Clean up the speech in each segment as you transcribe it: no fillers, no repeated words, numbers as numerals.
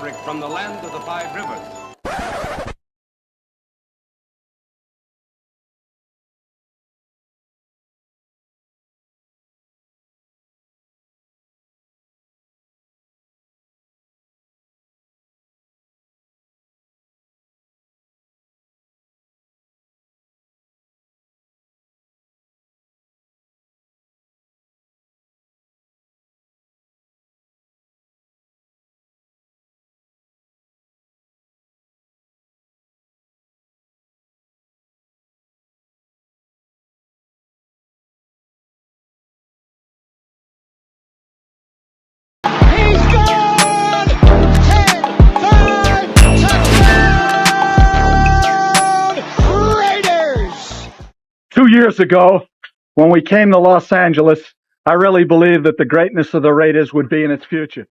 maverick from the land of the five rivers. He's gone! 10-5 touchdown! Raiders! 2 years ago, when we came to Los Angeles, I really believed that the greatness of the Raiders would be in its future.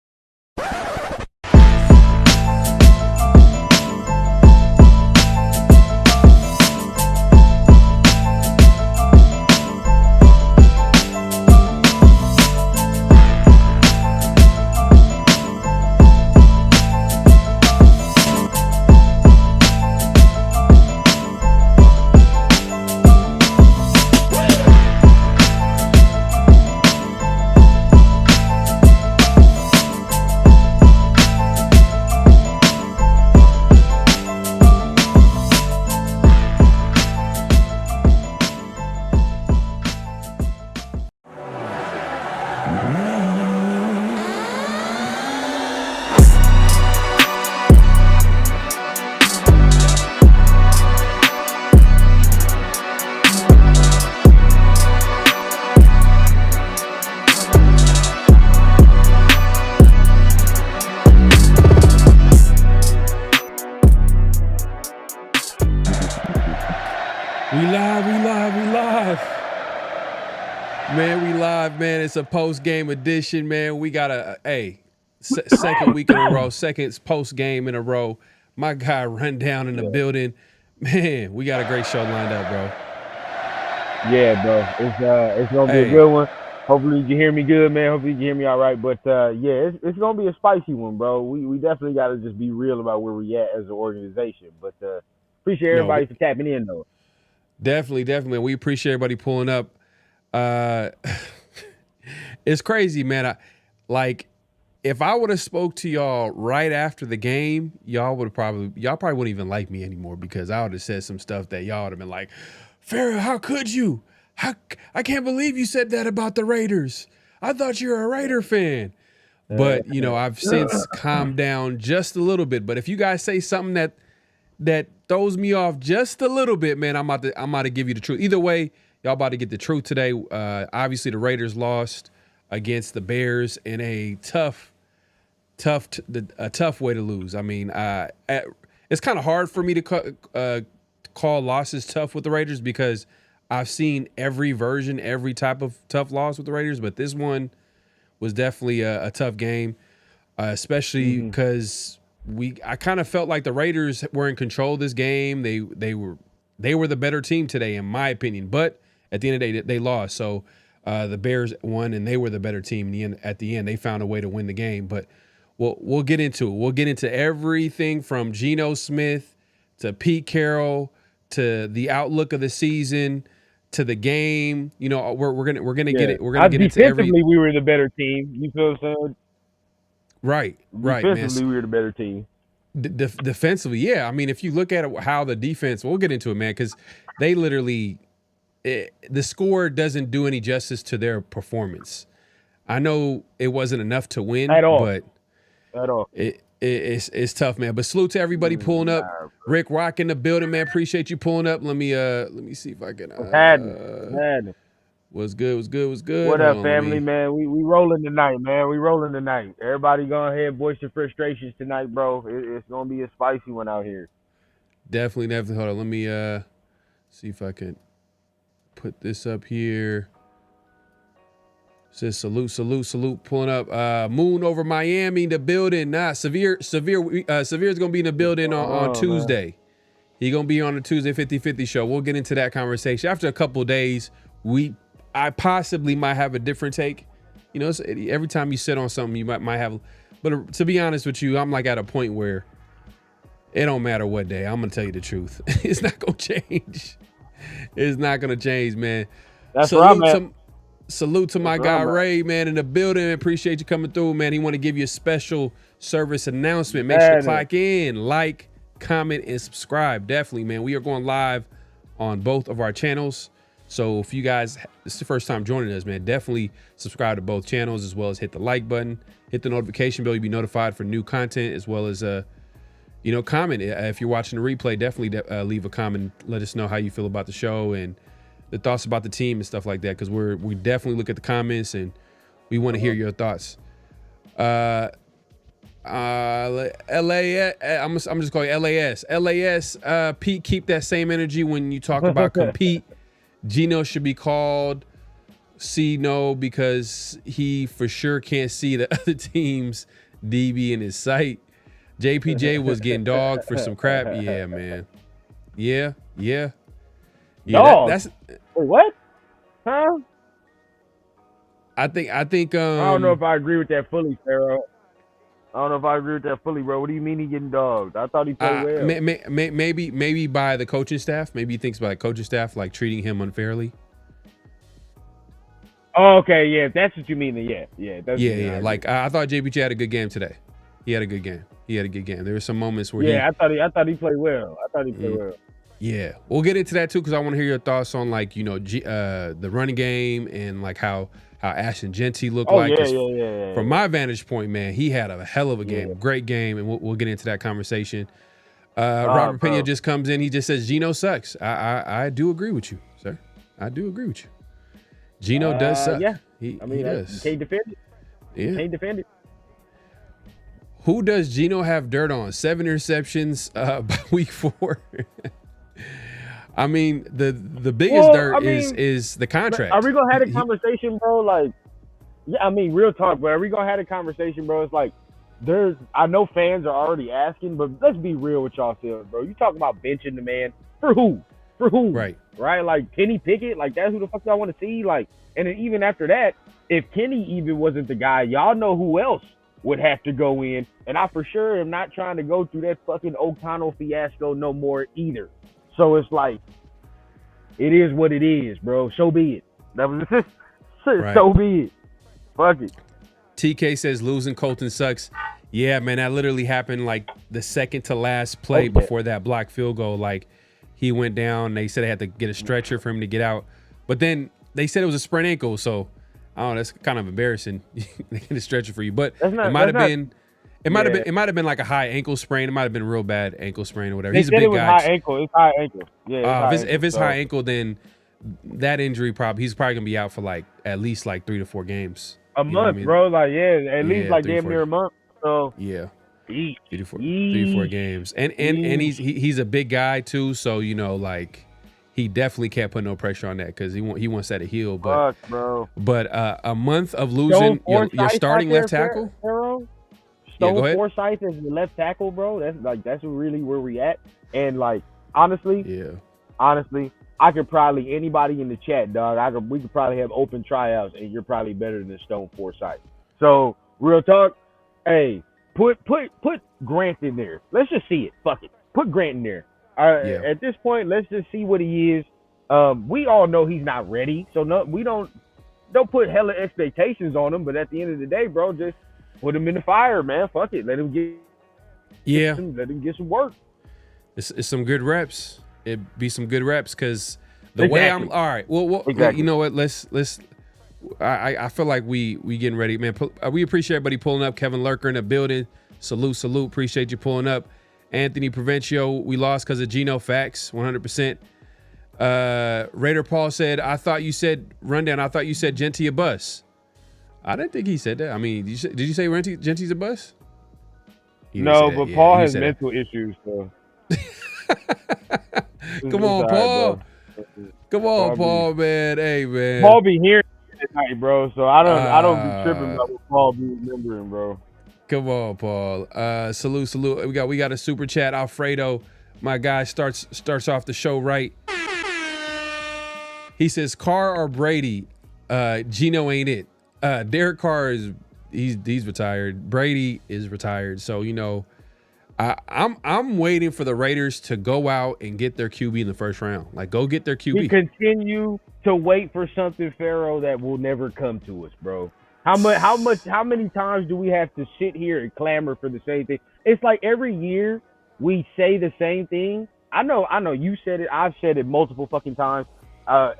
Man, we live, man. It's a post-game edition, man. We got second week in a row, second post-game in a row. My guy Run Down in the building. Man, we got a great show lined up, bro. Yeah, bro. It's gonna be a good one. Hopefully you can hear me good, man. Hopefully you can hear me all right. But yeah, it's gonna be a spicy one, bro. We definitely gotta just be real about where we at as an organization. But appreciate everybody for tapping in though. Definitely. We appreciate everybody pulling up. It's crazy, man. If I would have spoke to y'all right after the game, y'all probably wouldn't even like me anymore, because I would have said some stuff that y'all would have been like, Pharaoh, how could you? I can't believe you said that about the Raiders. I thought you were a Raider fan. But, I've since calmed down just a little bit. But if you guys say something that throws me off just a little bit, man, I'm about to give you the truth. Either way, y'all about to get the truth today. Obviously, the Raiders lost against the Bears in a tough way to lose. I mean, it's kind of hard for me to call losses tough with the Raiders, because I've seen every version, every type of tough loss with the Raiders, but this one was definitely a tough game, especially because I kind of felt like the Raiders were in control of this game. They were the better team today, in my opinion, but at the end of the day, they lost. So the Bears won, and they were the better team. At the end, they found a way to win the game. But we'll get into it. We'll get into everything from Geno Smith to Pete Carroll to the outlook of the season to the game. We're gonna get it. We're gonna get into every. Defensively, we were the better team. You feel what I'm saying? Right. Defensively, we were the better team. Defensively, yeah. I mean, if you look at how the defense, we'll get into it, man, because they literally. The score doesn't do any justice to their performance. I know it wasn't enough to win at all, but it's tough, man. But salute to everybody pulling up. Rick Rock in the building, man. Appreciate you pulling up. Let me see if I can. What's good? What up, family, man? We rolling tonight, man. We rolling tonight. Everybody go ahead and voice your frustrations tonight, bro. It's gonna be a spicy one out here. Definitely. Hold on. Let me see if I can put this up here. Says salute, pulling up. Moon over Miami, the building. Severe's gonna be in the building on Tuesday. Man. He gonna be on the Tuesday 50-50 show. We'll get into that conversation after a couple of days. I possibly might have a different take. Every time you sit on something, you might have But to be honest with you, I'm like at a point where it don't matter what day. I'm gonna tell you the truth. It's not gonna change. It's not gonna change, man. That's where I'm at. Salute to my guy Ray, man, in the building. Appreciate you coming through, man. He want to give you a special service announcement. Make sure to clock in, like, comment, and subscribe. Definitely, man. We are going live on both of our channels. So if you guys, this is the first time joining us, man, definitely subscribe to both channels, as well as hit the like button, hit the notification bell. You'll be notified for new content, as well as comment. If you're watching the replay, definitely leave a comment. Let us know how you feel about the show and the thoughts about the team and stuff like that, because we definitely look at the comments and we want to hear your thoughts. LA, I'm just calling you LAS. LAS, Pete, keep that same energy when you talk about compete. Geno should be called C-No because he for sure can't see the other team's DB in his sight. JPJ was getting dogged for some crap. Yeah, man. Yeah. Dog. That's Wait, what? Huh? I think. I don't know if I agree with that fully, Pharaoh. I don't know if I agree with that fully, bro. What do you mean he getting dogged? I thought he played well. Maybe by the coaching staff. Maybe he thinks by the coaching staff like treating him unfairly. Oh, okay, yeah. If that's what you mean, then yeah. Yeah. Like I thought JPJ had a good game today. He had a good game. There were some moments where I thought he played well. Well. Yeah, we'll get into that too, because I want to hear your thoughts on like the running game and like how Ashton Jeanty looked like. Yeah. From my vantage point, man, he had a hell of a game, great game, and we'll get into that conversation. Robert Pena just comes in. He just says Geno sucks. I do agree with you, sir. I do agree with you. Geno does suck. Yeah, he does. You can't defend it. Yeah. You can't defend it. Who does Geno have dirt on? 7 interceptions by week 4. I mean, the biggest dirt is the contract. Are we gonna have a conversation, bro? Like, yeah, I mean, real talk, bro. Are we gonna have a conversation, bro? It's like I know fans are already asking, but let's be real with y'all selves, bro. You talking about benching the man for who? For who? Right. Like Kenny Pickett, like that's who the fuck y'all want to see. Like, and then even after that, if Kenny even wasn't the guy, y'all know who else would have to go in. And I for sure am not trying to go through that fucking O'Connell fiasco no more either. So it's like, it is what it is, bro. So be it. That was just right. So be it. Fuck it. TK says losing Colton sucks. Yeah, man, that literally happened like the second to last play before that blocked field goal. Like, he went down. They said they had to get a stretcher for him to get out. But then they said it was a sprained ankle. So, I don't know. That's kind of embarrassing. They get a stretcher for you. But it might have been like a high ankle sprain. It might have been a real bad ankle sprain or whatever. He's a big guy. High ankle. It's high ankle. Yeah. If it's high ankle, then that injury he's probably gonna be out for like at least like 3 to 4 games. A month, bro. Like at least like damn near a month. So yeah. 3 to 4 games. And he's a big guy too, so like he definitely can't put no pressure on that because he wants that to heal. But fuck, bro. But a month of losing your starting left tackle. Stone Forsythe is the left tackle, bro. That's really where we at. And like honestly, I could probably anybody in the chat, dog. We could probably have open tryouts, and you're probably better than Stone Forsythe. So real talk, hey, put Grant in there. Let's just see it. Fuck it. Put Grant in there. At this point, let's just see what he is. We all know he's not ready, so we don't put hella expectations on him. But at the end of the day, bro, just put him in the fire, man. Fuck it. Let him get some work. It's some good reps. It'd be some good reps because the way I'm. All right. Well, you know what? Let's. I feel like we getting ready, man. We appreciate everybody pulling up. Kevin Lurker in the building. Salute. Appreciate you pulling up. Anthony Provencio, we lost because of Geno. Facts, 100%. Raider Paul said, I thought you said Jeanty a bus. I didn't think he said that. I mean, did you say Jeanty's a bus? No, but Paul has mental issues, so. Come on, Paul. Come on, Paul, man. Hey, man. Paul be hearing at night, bro. So I don't be tripping about what Paul be remembering, bro. Come on, Paul. Salute. We got a super chat. Alfredo, my guy, starts off the show right. He says, Carr or Brady, Geno ain't it. Derek Carr is he's retired. Brady is retired. So I'm waiting for the Raiders to go out and get their QB in the first round. Like, go get their QB. We continue to wait for something, Pharaoh, that will never come to us, bro. How many times do we have to sit here and clamor for the same thing? It's like every year we say the same thing. I know you said it. I've said it multiple fucking times.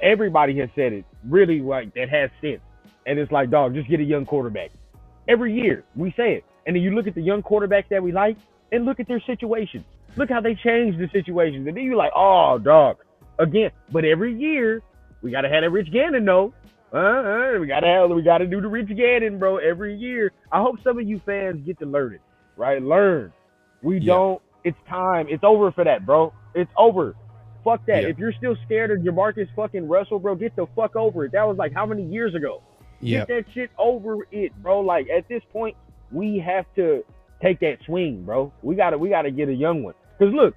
Everybody has said it, really, like, that has sense. And it's like, dog, just get a young quarterback. Every year we say it. And then you look at the young quarterbacks that we like and look at their situations. Look how they changed the situations. And then you're like, oh, dog, again. But every year we got to have that Rich Gannon, though. We got to do the Rich Gannon, bro, every year. I hope some of you fans get to learn it, right? Learn. We don't. It's time. It's over for that, bro. It's over. Fuck that. If you're still scared of Jamarcus fucking Russell, bro, get the fuck over it. That was like how many years ago? Get that shit over it, bro. Like, at this point, we have to take that swing, bro. We gotta get a young one. Because look,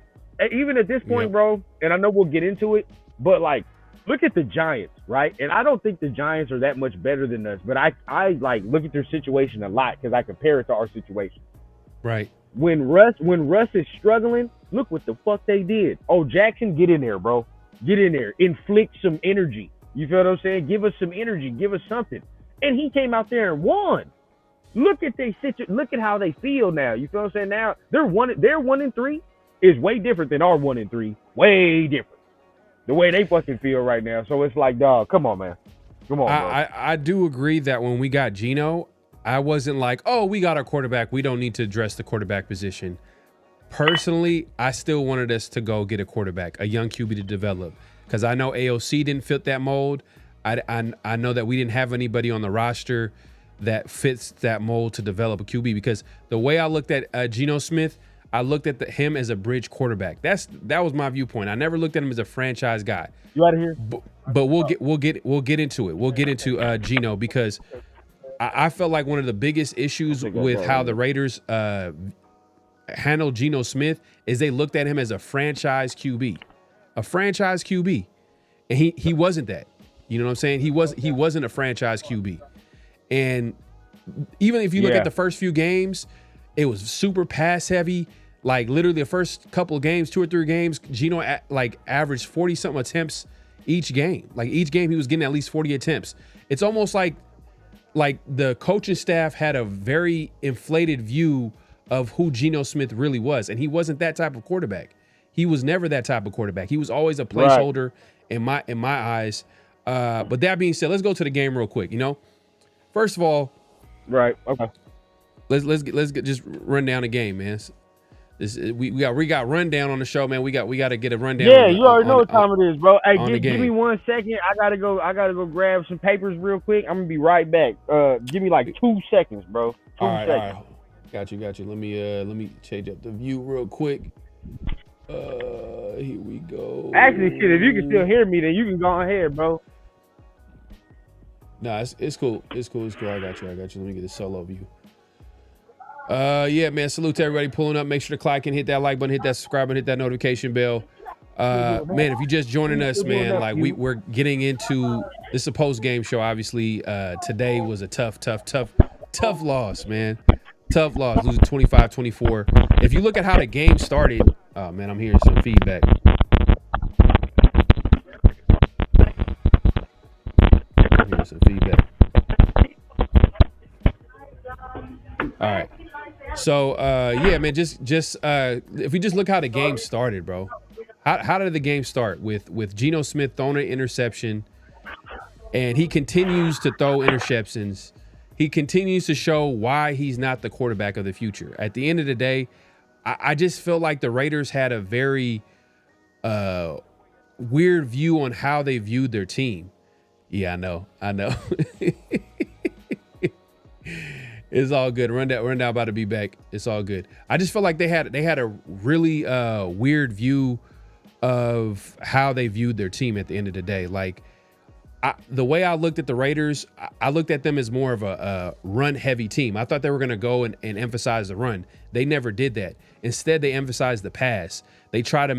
even at this point, bro, and I know we'll get into it, but like, look at the Giants, right? And I don't think the Giants are that much better than us, but I like look at their situation a lot because I compare it to our situation. Right. When Russ is struggling, look what the fuck they did. Oh, Jackson, get in there, bro. Get in there. Inflict some energy. You feel what I'm saying? Give us some energy. Give us something. And he came out there and won. Look at look at how they feel now. You feel what I'm saying? Now their 1-3 is way different than our 1-3. Way different. The way they fucking feel right now. So it's like, dog, come on, man. Come on, bro. I do agree that when we got Geno, I wasn't like, oh, we got our quarterback, we don't need to address the quarterback position. Personally, I still wanted us to go get a quarterback, a young QB to develop, because I know AOC didn't fit that mold. I know that we didn't have anybody on the roster that fits that mold to develop a QB, because the way I looked at Geno Smith, I looked at him as a bridge quarterback. That was my viewpoint. I never looked at him as a franchise guy. You out of here? But we'll get into it. We'll get into Geno, because I felt like one of the biggest issues with how the Raiders handled Geno Smith is they looked at him as a franchise QB. A franchise QB. And he wasn't that. You know what I'm saying? He wasn't a franchise QB. And even if you look at the first few games, it was super pass heavy. Like, literally the first couple of games, 2 or 3 games, Geno averaged 40-something attempts each game. Like, each game he was getting at least 40 attempts. It's almost like the coaching staff had a very inflated view of who Geno Smith really was. And he wasn't that type of quarterback. He was never that type of quarterback. He was always a placeholder in my eyes. But that being said, let's go to the game real quick. First of all, right. Okay. Let's just run down the game, man. We got rundown on the show, man. We got to get a rundown. Yeah, you already know what time it is, bro. Hey, give me 1 second. I gotta go grab some papers real quick. I'm gonna be right back. Give me like 2 seconds, bro. 2 seconds. All right. Got you. Let me change up the view real quick. Here we go. Actually, shit, if you can still hear me, then you can go ahead, bro. Nah, it's cool. It's cool. I got you. Let me get a solo view. Yeah, man. Salute to everybody pulling up. Make sure to like and hit that like button, hit that subscribe button, hit that notification bell. Man, if you're just joining us, man, like we're getting into this is a post-game show. Obviously, today was a tough loss, man. Tough loss, losing 25-24. If you look at how the game started, oh man, I'm hearing some feedback. All right. So yeah, man, just if we just look how the game started, bro. How did the game start with Geno Smith throwing an interception, and he continues to throw interceptions. He continues to show why he's not the quarterback of the future. At the end of the day, I just feel like the Raiders had a very weird view on how they viewed their team. Yeah, I know. It's all good. Rundown about to be back. It's all good. I just feel like they had a really weird view of how they viewed their team at the end of the day. Like, the way I looked at the Raiders, I looked at them as more of a run-heavy team. I thought they were going to go and emphasize the run. They never did that. Instead, they emphasized the pass. They try to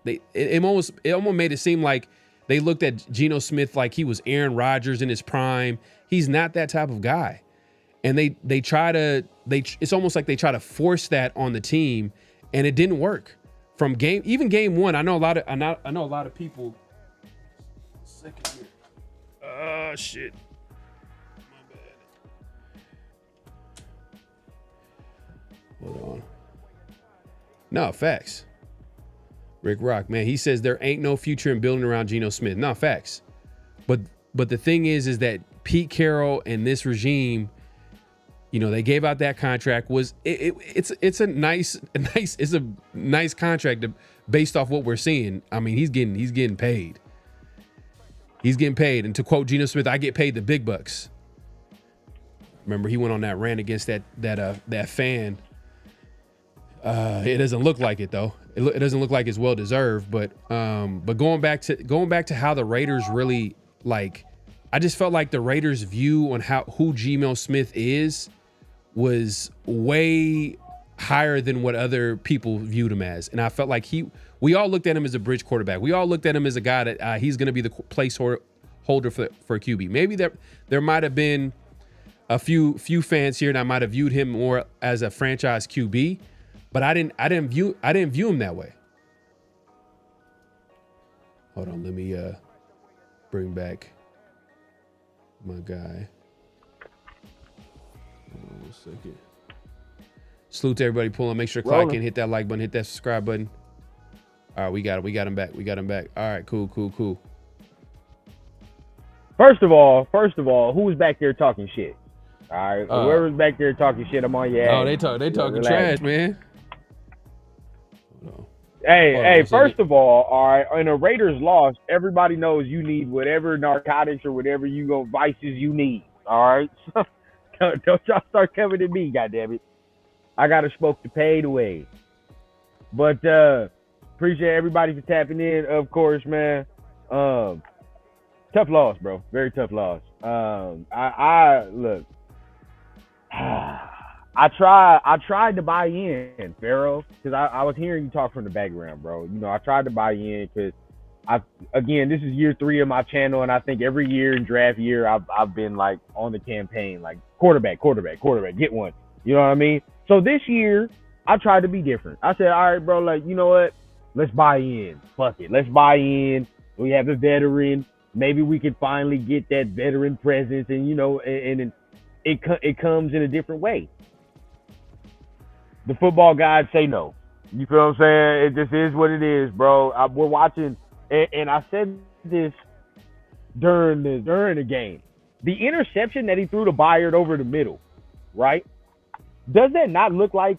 it almost made it seem like they looked at Geno Smith like he was Aaron Rodgers in his prime. He's not that type of guy. and it's almost like they try to force that on the team, and it didn't work. From game one, I know a lot of people. Second here. Oh shit. My bad. Hold on. No, facts. Rick Rock, man, he says there ain't no future in building around Geno Smith. No, facts. But the thing is that Pete Carroll and this regime, they gave out that contract. It's a nice contract based off what we're seeing. I mean, he's getting paid. He's getting paid. And to quote Geno Smith, I get paid the big bucks. Remember, he went on that rant against that fan. It doesn't look like it though. It doesn't look like it's well deserved. But going back to how the Raiders really I just felt like the Raiders' view on who Geno Smith was way higher than what other people viewed him as. And I felt like we all looked at him as a bridge quarterback. We all looked at him as a guy that he's going to be the placeholder for QB. Maybe there might have been a few fans here that might have viewed him more as a franchise QB, but I didn't view him that way. Hold on, let me bring back my guy. Hold on 1 second. Salute to everybody pulling. Make sure to clock in, hit that like button, hit that subscribe button. All right, we got him back. All right, cool. First of all, who's back there talking shit? All right, whoever's back there talking shit, I'm on your ass. Oh, they talking trash, man. Hey, first of all right, in a Raiders loss, everybody knows you need whatever narcotics or whatever vices you need. All right, don't y'all start coming at me, goddammit. I got to smoke the paid away. But appreciate everybody for tapping in, of course, man. Tough loss, bro. Very tough loss. I look. I tried to buy in, Pharaoh, because I was hearing you talk from the background, bro. I tried to buy in because this is year 3 of my channel, and I think every year in draft year I've been on the campaign, quarterback, get one. You know what I mean? So this year I tried to be different. I said, all right, bro, you know what? Let's buy in. Fuck it. Let's buy in. We have a veteran. Maybe we can finally get that veteran presence, and and it comes in a different way. The football gods say no. You feel what I'm saying? It just is what it is, bro. We're watching, and I said this during the game. The interception that he threw to Byard over the middle, right? Does that not look like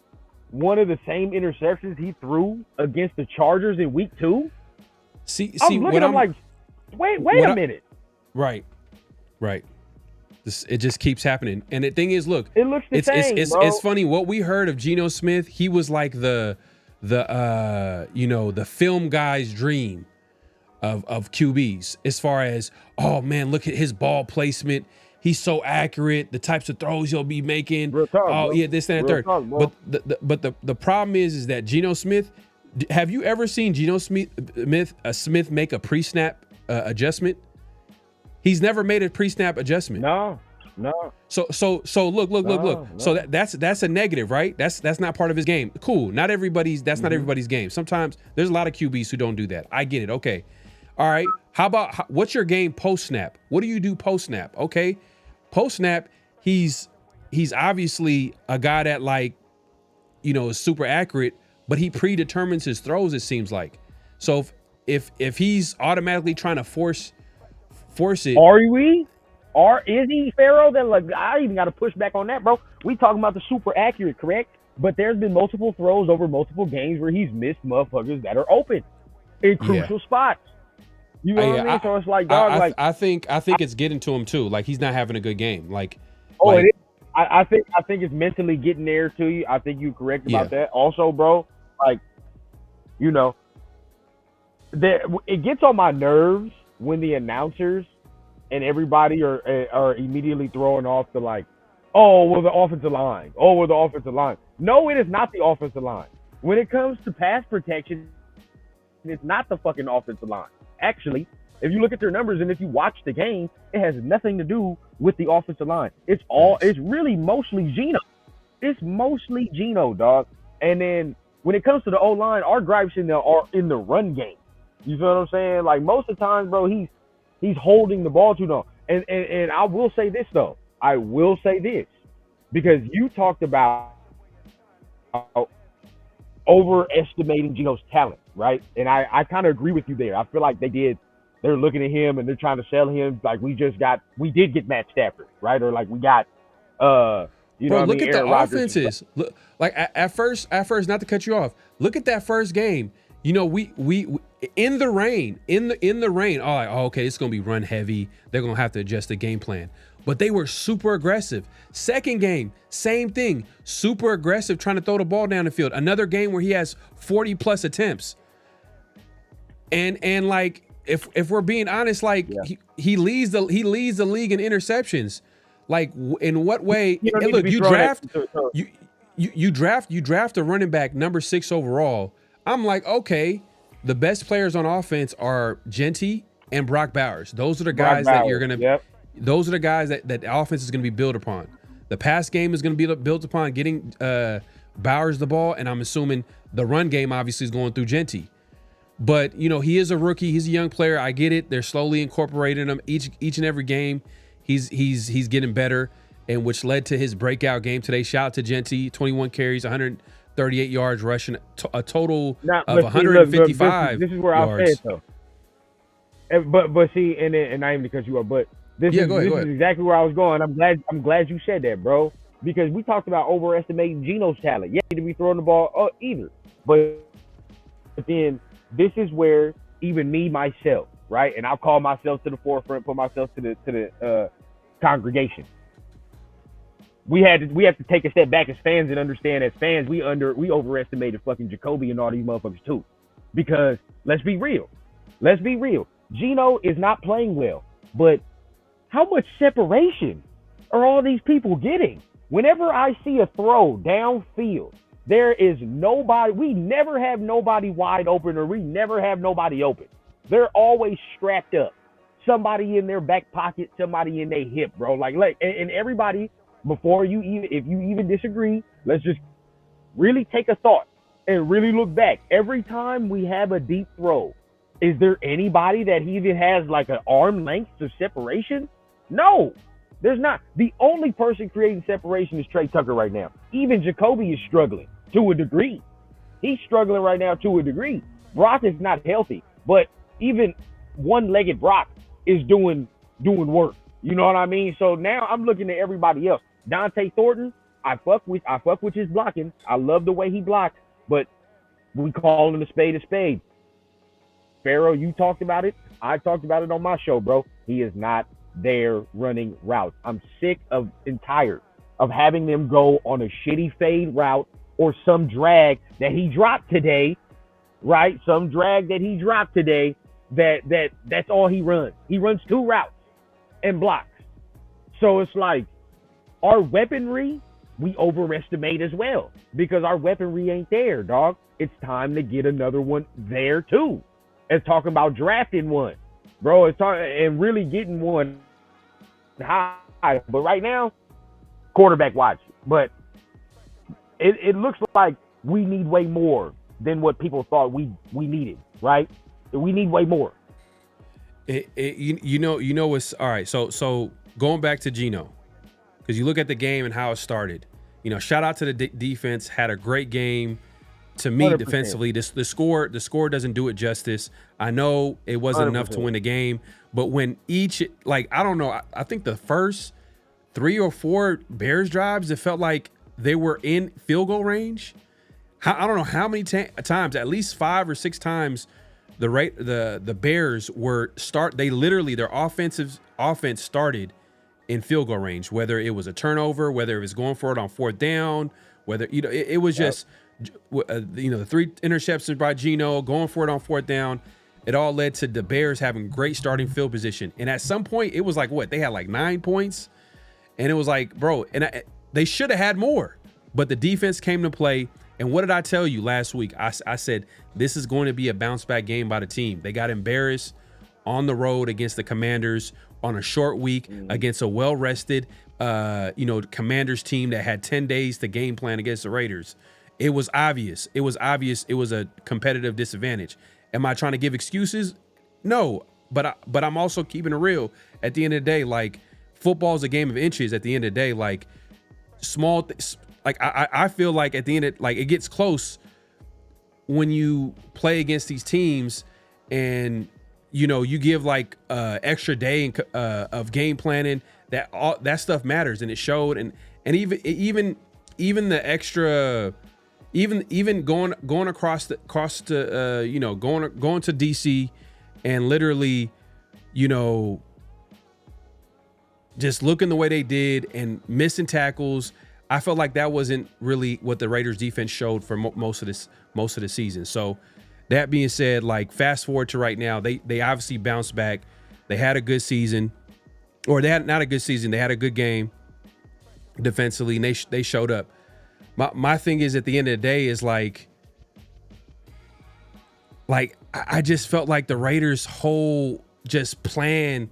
one of the same interceptions he threw against the Chargers in week 2? See, I'm looking at him like, wait a minute. Right. It just keeps happening. And the thing is, look, it looks the same, bro. It's funny what we heard of Geno Smith. He was like the film guy's dream of QBs, as far as, oh man, look at his ball placement. He's so accurate. The types of throws he'll be making. Real talk, bro. Yeah, this and that third. Talk, but the problem is that Geno Smith. Have you ever seen Geno Smith make a pre-snap adjustment? He's never made a pre-snap adjustment. No. So look. No. So that's a negative, right? That's not part of his game. Cool. Not everybody's game. Sometimes there's a lot of QBs who don't do that. I get it. Okay. All right. How about what's your game post-snap? What do you do post-snap? Okay. Post-snap, he's obviously a guy that is super accurate, but he predetermines his throws, it seems like. So if he's automatically trying to force it. Is he, Pharaoh? That I even got to push back on that, bro. We talking about the super accurate, correct? But there's been multiple throws over multiple games where he's missed motherfuckers that are open in crucial spots. You know what I mean? So it's like, dog, I think it's getting to him too. He's not having a good game. It is. I think it's mentally getting there to you. I think you're correct about that. Also, bro, it gets on my nerves when the announcers and everybody are immediately throwing off the the offensive line. The offensive line. No, it is not the offensive line. When it comes to pass protection, it's not the fucking offensive line. Actually, If you look at their numbers and if you watch the game, it has nothing to do with the offensive line. It's really mostly Geno. It's mostly Geno, dog. And then when it comes to the O-line, our gripes are in the run game. You feel what I'm saying? Like, most of the times, bro, he's holding the ball too long. And I will say this, though. I will say this. Because you talked about overestimating Geno's talent, right? And I kind of agree with you there. I feel like they're looking at him and they're trying to sell him like we did get Matt Stafford, right? Or like we got Bro, look at Aaron the Rodgers. offenses. Look, like at first, not to cut you off. Look at that first game. You know, we in the rain. Okay, it's gonna be run heavy. They're gonna have to adjust the game plan. But they were super aggressive. Second game, same thing. Super aggressive, trying to throw the ball down the field. Another game where he has 40 plus attempts. And like, if we're being honest, like he leads the league in interceptions. Like, in what way? And look, you draft a running back number 6 overall. I'm like, okay, the best players on offense are Jeanty and Brock Bowers. Those are the guys that you're gonna. Yep. Those are the guys that the offense is going to be built upon. The pass game is going to be built upon getting Bowers the ball, and I'm assuming the run game obviously is going through Jeanty. But, you know, he is a rookie. He's a young player. I get it. They're slowly incorporating him each and every game. He's getting better, and which led to his breakout game today. Shout out to Jeanty, 21 carries, 138 yards rushing, a total of 155 This is where yards. I'll say it, though. But see, and not even because you are, but this is exactly where I was going. I'm glad you said that, bro, because we talked about overestimating Geno's talent. Yeah, he didn't be throwing the ball either, but then this is where even me myself, right, and I'll call myself to the forefront, put myself to the congregation. We have to take a step back as fans and understand, as fans, we overestimated fucking Jacoby and all these motherfuckers too, because let's be real. Geno is not playing well, but how much separation are all these people getting? Whenever I see a throw downfield, there is nobody. We never have nobody wide open, or we never have nobody open. They're always strapped up. Somebody in their back pocket, somebody in their hip, bro. And everybody, before you even, if you even disagree, let's just really take a thought and really look back. Every time we have a deep throw, is there anybody that even has like an arm length of separation? No, there's not. The only person creating separation is Trey Tucker right now. Even Jacoby is struggling to a degree. He's struggling right now to a degree. Brock is not healthy, but even one-legged Brock is doing work. You know what I mean? So now I'm looking at everybody else. Dante Thornton, I fuck with his blocking. I love the way he blocks, but we call him a spade a spade. Pharaoh, you talked about it. I talked about it on my show, bro. He is not there running routes. I'm sick of and tired of having them go on a shitty fade route or some drag that he dropped today, right? Some drag that he dropped today that's all he runs. He runs 2 routes and blocks. So it's like our weaponry, we overestimate as well because our weaponry ain't there, dog. It's time to get another one there too. It's talking about drafting one, bro. And really getting one high. But right now, quarterback watch. But it looks like we need way more than what people thought we needed, right? We need way more. You know what's all right. So going back to Geno, because you look at the game and how it started. You know, shout out to the defense. Had a great game. To me, 100%. Defensively, the score doesn't do it justice. I know it wasn't 100%. Enough to win the game, but when I don't know, I think the first 3 or 4 Bears drives, it felt like they were in field goal range. I don't know how many times, at least 5 or 6 times, the Bears their offense started in field goal range, whether it was a turnover, whether it was going for it on 4th down, whether it was just. The 3 interceptions by Geno, going for it on 4th down, it all led to the Bears having great starting field position. And at some point, it was like, they had like 9 points. And it was like, bro, they should have had more. But the defense came to play. And what did I tell you last week? I said, this is going to be a bounce back game by the team. They got embarrassed on the road against the Commanders on a short week against a well-rested, Commanders team that had 10 days to game plan against the Raiders. It was obvious. It was a competitive disadvantage. Am I trying to give excuses? No, but I'm also keeping it real. At the end of the day, like, football is a game of inches. At the end of the day, like, I feel like at the end, it gets close when you play against these teams, and you give like extra day of game planning. That stuff matters, and it showed. And even the extra, even going across to going to DC and literally, just looking the way they did and missing tackles. I felt like that wasn't really what the Raiders defense showed for most of the season. So that being said, like, fast forward to right now, they obviously bounced back. They had a good season, or they had not a good season. They had a good game defensively, and they showed up. My thing is, at the end of the day, is like I just felt like the Raiders' whole just plan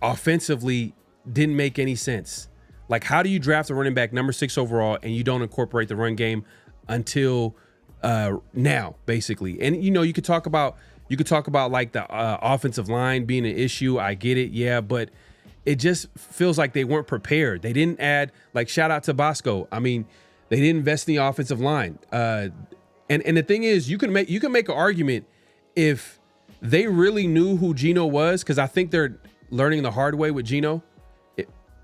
offensively didn't make any sense. Like, how do you draft a running back number 6 overall and you don't incorporate the run game until now, basically? And you could talk about like the offensive line being an issue. I get it, yeah, but it just feels like they weren't prepared. They didn't add, like, shout out to Bosco. I mean, they didn't invest in the offensive line. And the thing is, you can make an argument if they really knew who Geno was, because I think they're learning the hard way with Geno.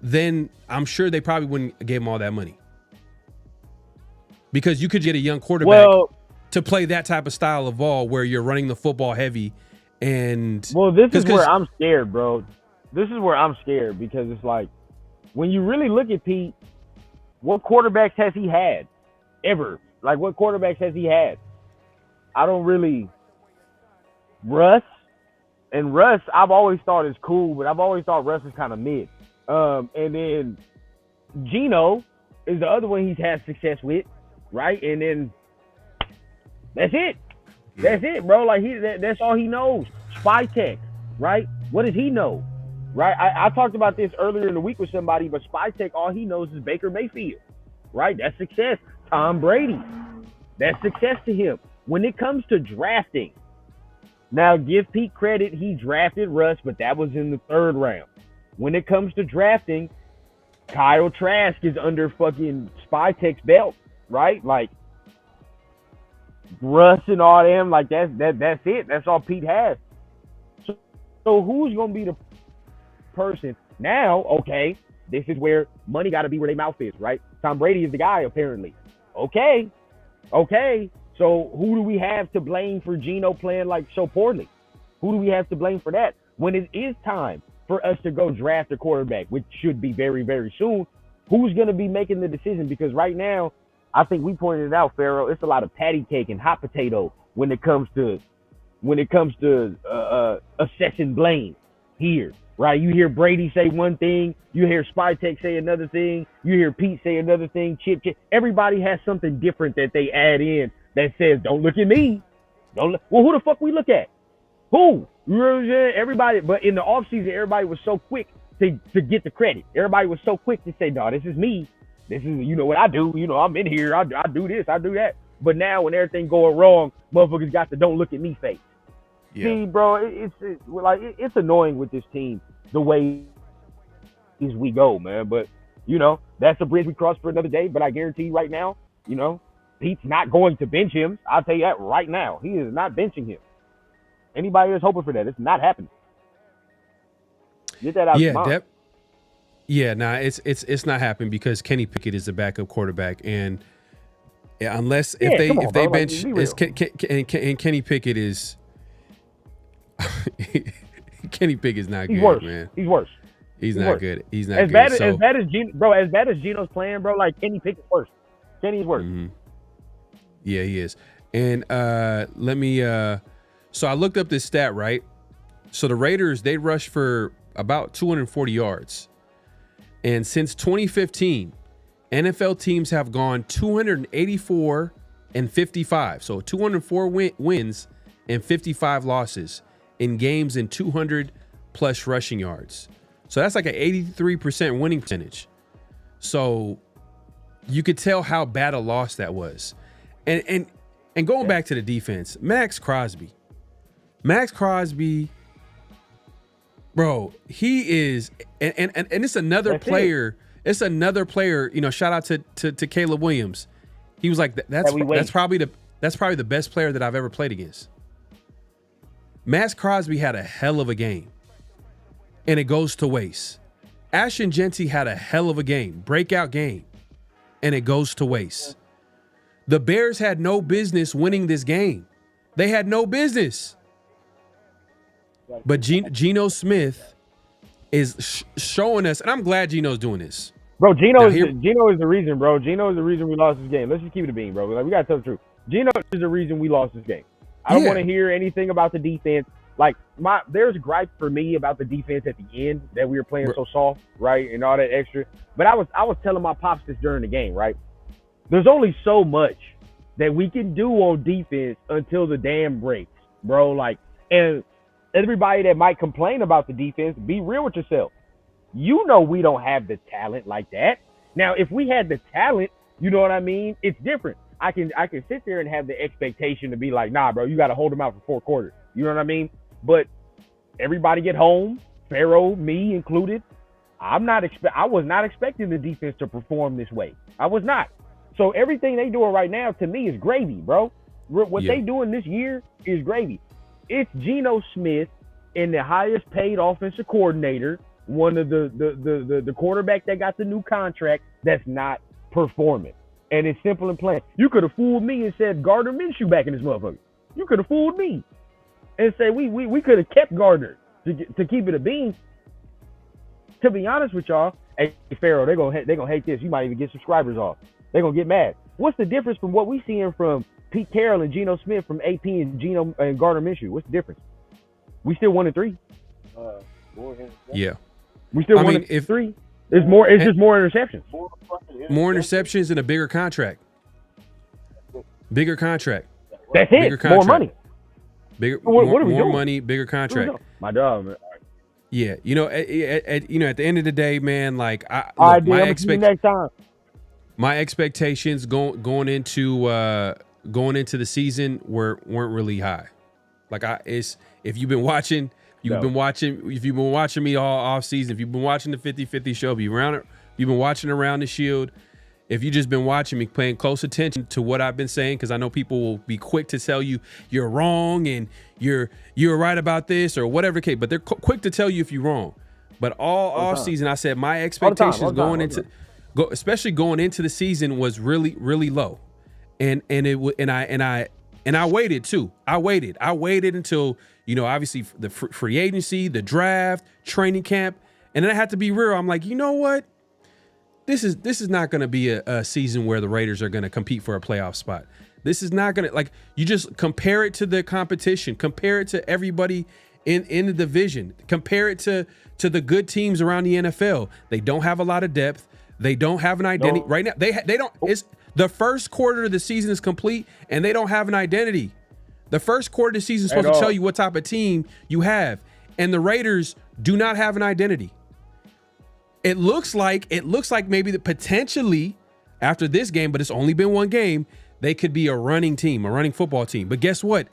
Then I'm sure they probably wouldn't give him all that money, because you could get a young quarterback to play that type of style of ball where you're running the football heavy. And this is where I'm scared, bro. This is where I'm scared, because it's like, when you really look at Pete, what quarterbacks has he had ever? Like, what quarterbacks has he had? I don't really. Russ I've always thought is cool, but I've always thought Russ is kind of mid. And then Geno is the other one he's had success with, right? And then that's it. That's it, bro. Like, that's all he knows. Spy tech, right? What does he know, right? I talked about this earlier in the week with somebody, but Spy tech, all he knows is Baker Mayfield, right? That's success. Tom Brady, that's success to him. When it comes to drafting, now give Pete credit, he drafted Russ, but that was in the 3rd round. When it comes to drafting, Kyle Trask is under fucking Spy Tech's belt, right? Like, Russ and all them, like, that's it. That's all Pete has. So who's gonna be the person now? Okay, this is where money got to be where their mouth is, right? Tom Brady is the guy, apparently. Okay. So who do we have to blame for Geno playing like so poorly? Who do we have to blame for that? When it is time for us to go draft a quarterback, which should be very, very soon, who's going to be making the decision? Because right now, I think we pointed it out, Pharaoh, it's a lot of patty cake and hot potato when it comes to assessing blame here, right? You hear Brady say one thing, you hear Spytek say another thing, you hear Pete say another thing, Chip. Everybody has something different that they add in that says, don't look at me. Well, who the fuck we look at? Who? You know what I'm saying? Everybody, but in the offseason, everybody was so quick to get the credit. Everybody was so quick to say, no, this is me. This is, what I do. I'm in here. I do this. I do that. But now when everything going wrong, motherfuckers got the don't look at me face. Yeah. See, bro, it's annoying with this team the way we go, man. But, that's a bridge we cross for another day. But I guarantee you right now, Pete's not going to bench him. I'll tell you that right now. He is not benching him. Anybody is hoping for that. It's not happening. Get that out of your mind. It's not happening because Kenny Pickett is the backup quarterback, and unless if they bench, and Kenny Pickett is Kenny Pickett's not good, worse. Man. He's worse. He's not worse. Good. He's not as good. Bad as bad as Geno, bro. As bad as Geno's playing, bro. Like Kenny Pickett's worse. Kenny's worse. Mm-hmm. Yeah, he is. And let me. So I looked up this stat, right? So the Raiders, they rushed for about 240 yards. And since 2015, NFL teams have gone 284 and 55. So 204 wins and 55 losses. in games and 200 plus rushing yards. So that's like an 83% winning percentage. So you could tell how bad a loss that was. And going back to the defense, Max Crosby, bro, he is, and it's another player. It's another player. You know, shout out to Caleb Williams. He was like, that's probably the best player that I've ever played against. Max Crosby had a hell of a game, and it goes to waste. Ashton Jeanty had a hell of a game, breakout game, and it goes to waste. The Bears had no business winning this game. They had no business. But Geno Smith is showing us, and I'm glad Geno's doing this. Bro, Geno is the reason, bro. Geno is the reason we lost this game. Let's just keep it a bean, bro. Like, we got to tell the truth. Geno is the reason we lost this game. I don't want to hear anything about the defense. Like, there's gripe for me about the defense at the end that we were playing so soft, right, and all that extra. But I was telling my pops this during the game, right? There's only so much that we can do on defense until the dam breaks, bro. Like, and everybody that might complain about the defense, be real with yourself. You know we don't have the talent like that. Now, if we had the talent, you know what I mean? It's different. I can sit there and have the expectation to be like, nah, bro, you got to hold them out for 4 quarters. You know what I mean? But everybody at home, Pharaoh, me included, I was not expecting the defense to perform this way. I was not. So everything they doing right now to me is gravy, bro. What they doing this year is gravy. It's Geno Smith and the highest paid offensive coordinator, one of the quarterback that got the new contract, that's not performing. And it's simple and plain. You could have fooled me and said Gardner Minshew back in this motherfucker. You could have fooled me and say we could have kept Gardner to keep it a bean. To be honest with y'all, hey Pharaoh, they're gonna hate this. You might even get subscribers off. They're gonna get mad. What's the difference from what we seeing from Pete Carroll and Geno Smith from AP and Geno and Gardner Minshew? What's the difference? We still 1-3. Yeah. We still 1-3. It's just more interceptions. More interceptions and a bigger contract. Bigger contract. That's it. Bigger contract. More money. What are we doing? More money, bigger contract. My dog, man. Yeah, you know, at the end of the day, man, like my expectations going into the season weren't really high. Like if you've been watching me all off season, if you've been watching the 50-50 show, if you've been watching Around the Shield, if you just been watching me, paying close attention to what I've been saying, because I know people will be quick to tell you you're wrong and you're right about this or whatever case, but they're quick to tell you if you're wrong. But all off season, I said my expectations especially going into the season was really, really low, and I waited too. I waited until, you know, obviously the free agency, the draft, training camp, and then I had to be real. I'm like, you know what? This is not going to be a season where the Raiders are going to compete for a playoff spot. This is not going to, like, you just compare it to the competition, compare it to everybody in the division, compare it to the good teams around the NFL. They don't have a lot of depth. They don't have an identity right now. They don't. It's the first quarter of the season is complete, and they don't have an identity. The first quarter of the season is supposed to tell you what type of team you have, and the Raiders do not have an identity. It looks like maybe that potentially after this game, but it's only been one game, they could be a running team, a running football team. But guess what?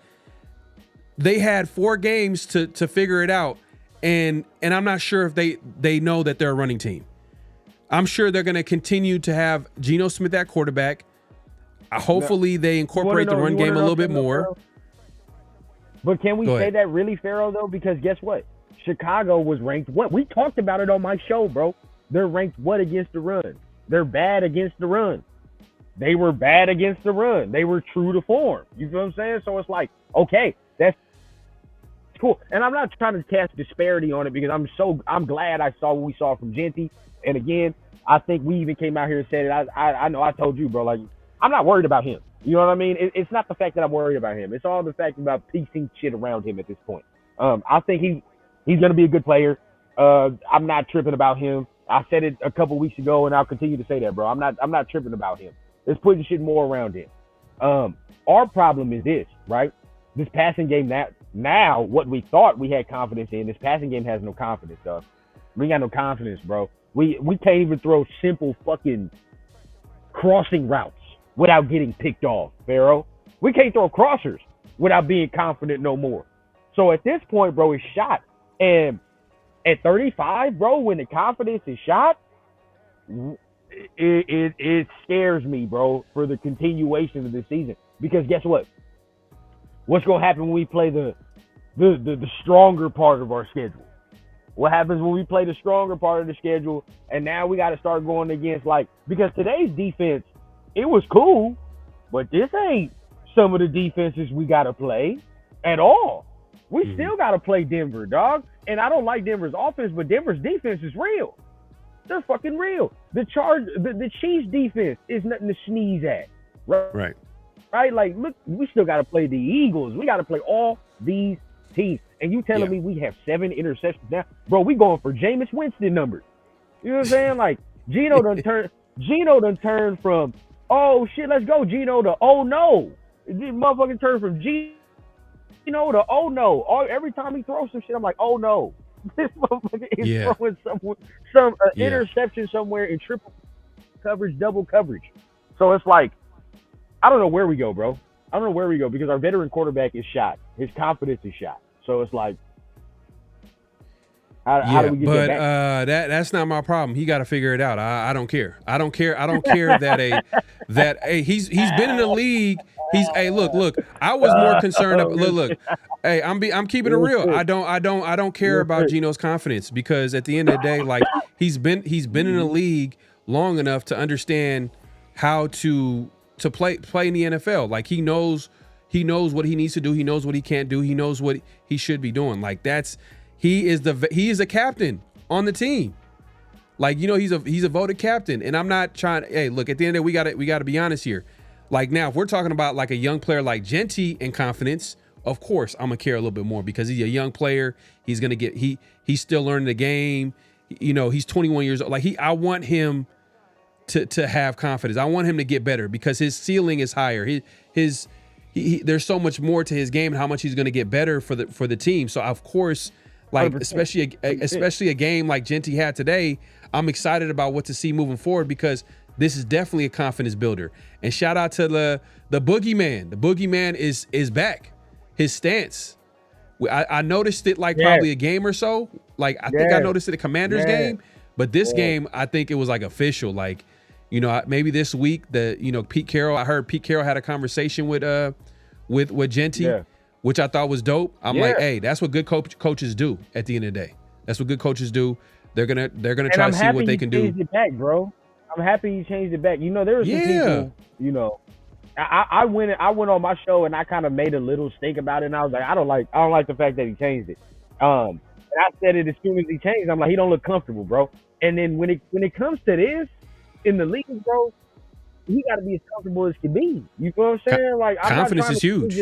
They had 4 games to figure it out, and I'm not sure if they know that they're a running team. I'm sure they're going to continue to have Geno Smith at quarterback. Hopefully they incorporate the run game a little bit more. But can we say that really, Pharaoh, though? Because guess what? Chicago was ranked what? We talked about it on my show, bro. They're ranked what against the run? They're bad against the run. They were bad against the run. They were true to form. You feel what I'm saying? So it's like, okay, that's cool. And I'm not trying to cast disparity on it because I'm glad I saw what we saw from Jeanty. And again, I think we even came out here and said it. I know I told you, bro, like, I'm not worried about him. You know what I mean? It's not the fact that I'm worried about him. It's all the fact about piecing shit around him at this point. I think he's going to be a good player. I'm not tripping about him. I said it a couple weeks ago, and I'll continue to say that, bro. I'm not tripping about him. It's putting shit more around him. Our problem is this, right? This passing game Now, what we thought we had confidence in, this passing game has no confidence, dog. We ain't got no confidence, bro. We can't even throw simple fucking crossing routes without getting picked off, Pharaoh. We can't throw crossers without being confident no more. So at this point, bro, it's shot. And at 35, bro, when the confidence is shot, it scares me, bro, for the continuation of this season. Because guess what? What's going to happen when we play the stronger part of our schedule? What happens when we play the stronger part of the schedule and now we got to start going against, like, because today's defense, it was cool, but this ain't some of the defenses we got to play at all. We still got to play Denver, dog. And I don't like Denver's offense, but Denver's defense is real. They're fucking real. The Chiefs defense is nothing to sneeze at. Right? Like, look, we still got to play the Eagles. We got to play all these teams. And you telling me we have 7 interceptions now? Bro, we going for Jameis Winston numbers. You know what I'm saying? Like, Geno done turned from, oh, shit, let's go, Geno, to, oh, no. This motherfucking turned from Geno to, oh, no. Every time he throws some shit, I'm like, oh, no. This motherfucker is throwing some interception somewhere in triple coverage, double coverage. So it's like, I don't know where we go, bro. I don't know where we go because our veteran quarterback is shot. His confidence is shot. So it's like, how do we get that back? That's not my problem. He got to figure it out. I don't care. I don't care that he's been in the league. Look. I was more concerned. Look. Hey, I'm keeping it real. I don't care about Geno's confidence because at the end of the day, like he's been in the league long enough to understand how to play in the NFL. Like he knows what he needs to do. He knows what he can't do. He knows what he should be doing. Like he is a captain on the team. Like, you know, he's a voted captain. And I'm not trying. Hey, look, at the end of the day, we got to be honest here. Like now, if we're talking about like a young player like Jeanty and confidence, of course I'm gonna care a little bit more because he's a young player. He's gonna get he's still learning the game. You know, he's 21 years old. Like I want him to have confidence. I want him to get better because his ceiling is higher. There's so much more to his game and how much he's gonna get better for the team. So of course, like 100%. especially a game like Jeanty had today, I'm excited about what to see moving forward because this is definitely a confidence builder. And shout out to the boogeyman. The boogeyman is back. His stance. I noticed it like probably a game or so. Like I think I noticed it at Commanders game, but this game I think it was like official. Like, you know, maybe this week Pete Carroll. I heard Pete Carroll had a conversation with Jeanty, which I thought was dope. I'm like, hey, that's what good coaches do. At the end of the day, that's what good coaches do. They're gonna try to see what they can do. Changed it back, bro. I'm happy you changed it back. You know, there were some people. You know, I went on my show and I kind of made a little stink about it, and I was like, I don't like the fact that he changed it. And I said it as soon as he changed. I'm like, he don't look comfortable, bro. And then when it comes to this in the league, bro, he got to be as comfortable as can be. You know what I'm saying? Like, confidence is huge.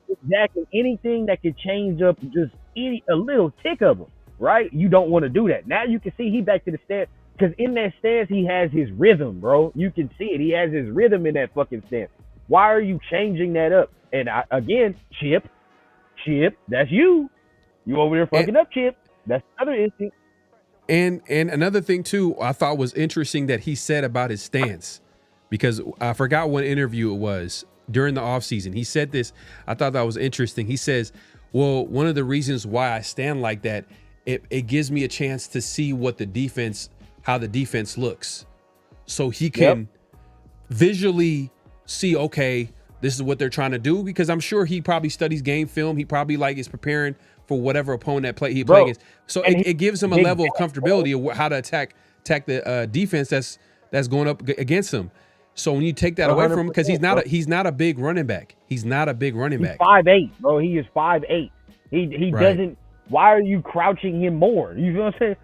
Exactly. Anything that could change up just a little tick of him, right? You don't want to do that. Now you can see he back to the stance. Because in that stance, he has his rhythm, bro. You can see it. He has his rhythm in that fucking stance. Why are you changing that up? And again, Chip, that's you. You over there fucking up, Chip. That's another instinct. And another thing, too, I thought was interesting that he said about his stance. Because I forgot what interview it was during the offseason. He said this. I thought that was interesting. He says, well, one of the reasons why I stand like that, it gives me a chance to see what how the defense looks. So he can visually see, okay, this is what they're trying to do. Because I'm sure he probably studies game film. He probably is preparing for whatever opponent he plays against. So it gives him a level of comfortability of how to attack the defense that's going up against him. So when you take that away from him, because he's not a big running back. He's not a big running back. He's 5'8", bro. He is 5'8". He doesn't. Why are you crouching him more? You know what I'm saying?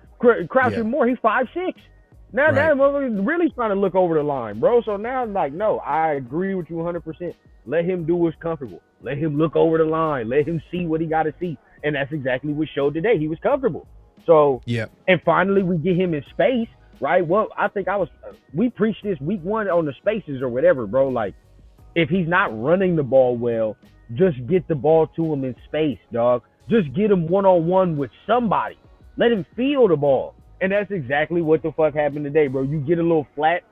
Crouching more. He's 5'6". Now that motherfucker really trying to look over the line, bro. So now I'm like, no, I agree with you 100%. Let him do what's comfortable. Let him look over the line. Let him see what he got to see. And that's exactly what showed today. He was comfortable. So, and finally we get him in space, right? Well, I think we preached this week 1 on the spaces or whatever, bro. Like, if he's not running the ball well, just get the ball to him in space, dog. Just get him one-on-one with somebody. Let him feel the ball. And that's exactly what the fuck happened today, bro. You get a little flat,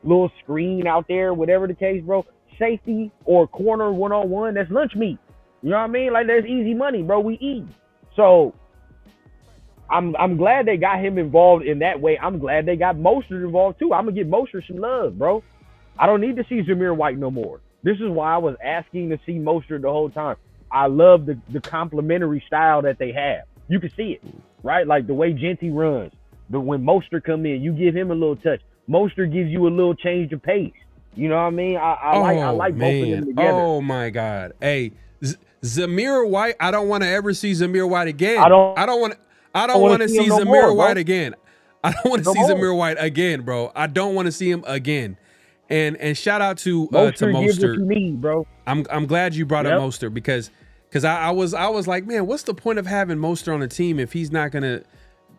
little screen out there, whatever the case, bro. Safety or corner one-on-one, that's lunch meat. You know what I mean? Like, that's easy money, bro. We eat. So I'm glad they got him involved in that way. I'm glad they got Mostert involved too. I'm gonna give Mostert some love, bro. I don't need to see Zamir White no more. This is why I was asking to see Mostert the whole time. I love the complementary style that they have. You can see it, right? Like the way Jeanty runs. When Mostert come in, you give him a little touch. Mostert gives you a little change of pace. You know what I mean? I like both of them together. Oh my God. Hey, Zamir White, I don't want to ever see Zamir White again. I don't want to see Zamir White again. I don't want to see more. Zamir White again, bro. I don't want to see him again. And shout out to Mostert. Gives what Mostert. you need, bro. I'm glad you brought up Mostert because I was like, man, what's the point of having Mostert on the team if he's not gonna,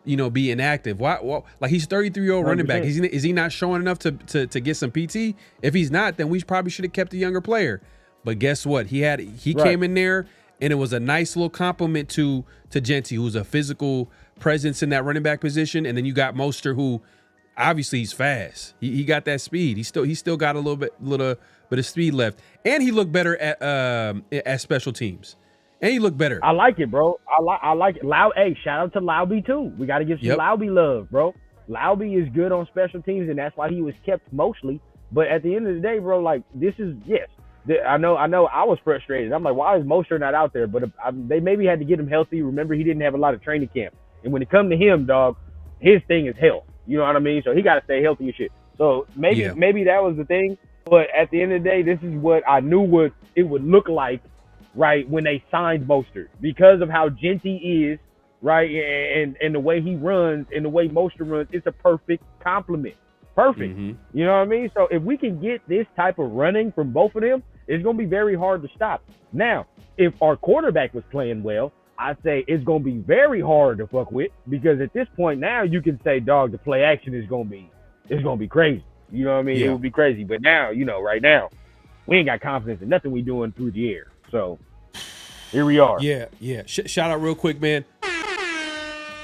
be inactive? Why like he's 33-year-old running back. Is he not showing enough to get some PT? If he's not, then we probably should have kept a younger player. But guess what? He came in there and it was a nice little compliment to Jeanty, who's a physical presence in that running back position. And then you got Mostert, who obviously he's fast. He got that speed. He still got a little bit of speed left. And he looked better at special teams. And he looked better. I like it, bro. I like it. Hey, shout out to Laube too. We got to give some Laube love, bro. Laube is good on special teams, and that's why he was kept mostly. But at the end of the day, bro, like this is I know. I was frustrated. I'm like, why is Mostert not out there? But they maybe had to get him healthy. Remember, he didn't have a lot of training camp, and when it come to him, dog, his thing is health. You know what I mean? So he got to stay healthy and shit. So maybe that was the thing. But at the end of the day, this is what I knew it would look like, right, when they signed Mostert. Because of how Jeanty is, right, and the way he runs and the way Mostert runs, it's a perfect complement. Perfect. Mm-hmm. You know what I mean? So if we can get this type of running from both of them, it's going to be very hard to stop. Now, if our quarterback was playing well, I'd say it's going to be very hard to fuck with, because at this point now you can say, dog, the play action is going to be crazy. You know what I mean? Yeah. It would be crazy. But now, right now, we ain't got confidence in nothing we doing through the air. So here we are. Yeah. Shout out real quick, man.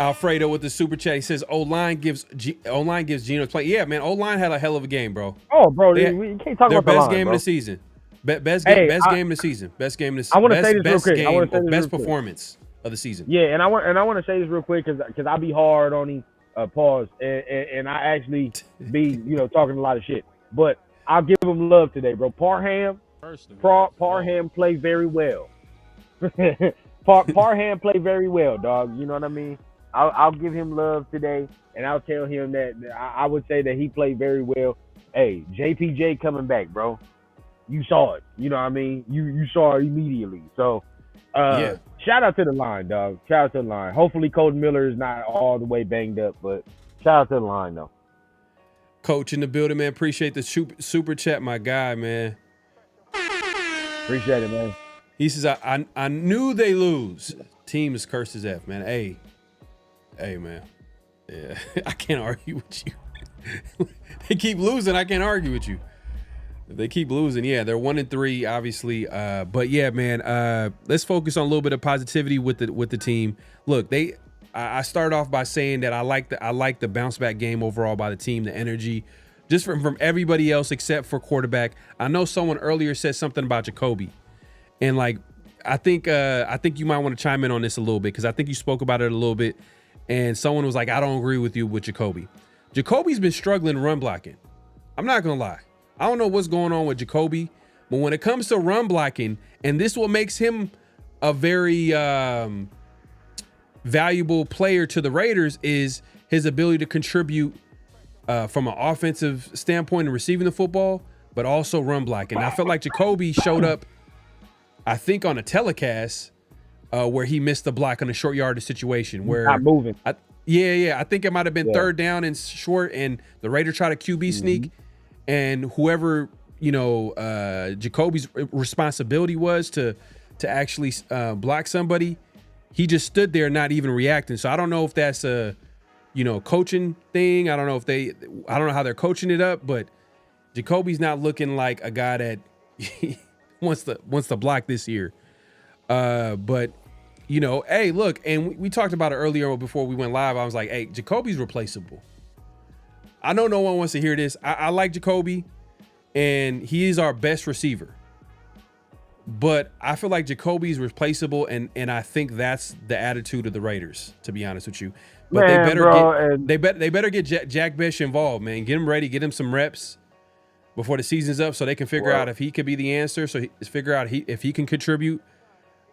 Alfredo with the super chat. He says O-line gives Geno play. Yeah, man. O-line had a hell of a game, bro. Oh, bro, you can't talk about the best line, game bro. of the season. Best game of the season. Best game of the season. I want to say this real quick. Best performance of the season. Yeah, and I want to say this real quick because I be hard on him. Pause, and I actually be talking a lot of shit, but I'll give him love today, bro. Parham played very well. Parham played very well, dog. You know what I mean? I'll give him love today, and I'll tell him that I would say that he played very well. Hey, JPJ coming back, bro. You saw it. You know what I mean? You saw it immediately. So, shout out to the line, dog. Shout out to the line. Hopefully, Colton Miller is not all the way banged up, but shout out to the line, though. Coach in the building, man. Appreciate the super chat, my guy, man. Appreciate it, man. He says, I knew they lose. Team is cursed as F, man. Hey, man. Yeah, I can't argue with you. They keep losing. I can't argue with you. If they keep losing, yeah, they're 1-3, obviously. But yeah, man, let's focus on a little bit of positivity with the team. Look, I started off by saying that I like the bounce back game overall by the team, the energy, just from everybody else except for quarterback. I know someone earlier said something about Jacoby, and like I think you might want to chime in on this a little bit, because I think you spoke about it a little bit, and someone was like, I don't agree with you with Jacoby. Jacoby's been struggling run blocking. I'm not gonna lie. I don't know what's going on with Jacoby, but when it comes to run blocking, and this is what makes him a very valuable player to the Raiders, is his ability to contribute from an offensive standpoint and receiving the football, but also run blocking. And I felt like Jacoby showed up, I think, on a telecast where he missed the block on a short yardage situation where not moving. I think it might have been third down and short, and the Raiders tried a QB sneak. And whoever, Jacoby's responsibility was to actually block somebody, he just stood there not even reacting. So I don't know if that's a, coaching thing. I don't know how they're coaching it up, but Jacoby's not looking like a guy that wants to block this year. But you know, hey, look, and we talked about it earlier before we went live. I was like, hey, Jacoby's replaceable. I know no one wants to hear this. I like Jacoby, and he is our best receiver. But I feel like Jacoby's replaceable, and I think that's the attitude of the Raiders, to be honest with you. But Man, they better get Jack Bish involved, man. Get him ready, get him some reps before the season's up, so they can figure out if he could be the answer. So figure out if he can contribute,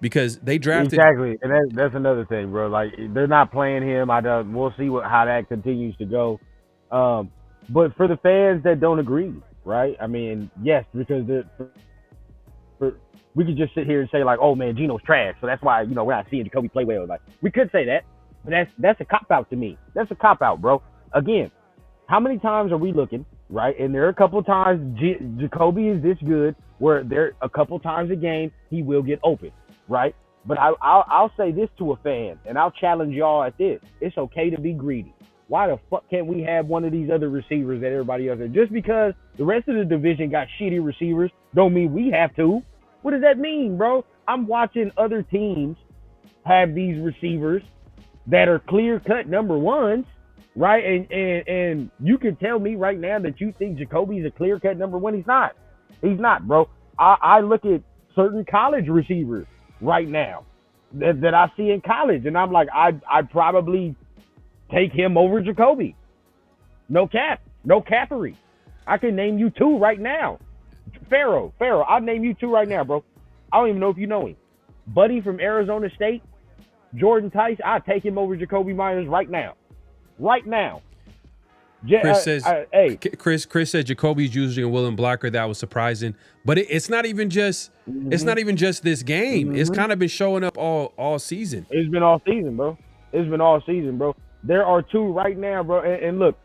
because they drafted exactly, and that's another thing, bro. Like, they're not playing him. We'll see how that continues to go. But for the fans that don't agree, right? I mean, yes, because we could just sit here and say like, oh man, Geno's trash, so that's why, you know, we're not seeing Jacoby play well. Like, we could say that, but that's a cop out to me. That's a cop out, bro. Again, how many times are we looking, right? And there are a couple times Jacoby is this good where there a couple times a game he will get open, right? But I'll say this to a fan, and I'll challenge y'all at this: it's okay to be greedy. Why the fuck can't we have one of these other receivers that everybody else has? Just because the rest of the division got shitty receivers don't mean we have to. What does that mean, bro? I'm watching other teams have these receivers that are clear-cut number ones, right? And you can tell me right now that you think Jacoby's a clear-cut number one. He's not. He's not, bro. I look at certain college receivers right now that I see in college, and I'm like, I'd probably take him over Jacoby. No cappery. I can name you two right now. Pharaoh, I'll name you two right now, bro. I don't even know if you know him. Buddy from Arizona State, Jordan Tice, I'll take him over Jacoby Myers right now. Right now. Chris says, Chris said Jacoby's using a Willem Blocker. That was surprising, but it's not even just it's not even just this game. It's kind of been showing up all season. It's been all season, bro. There are two right now, bro. And look,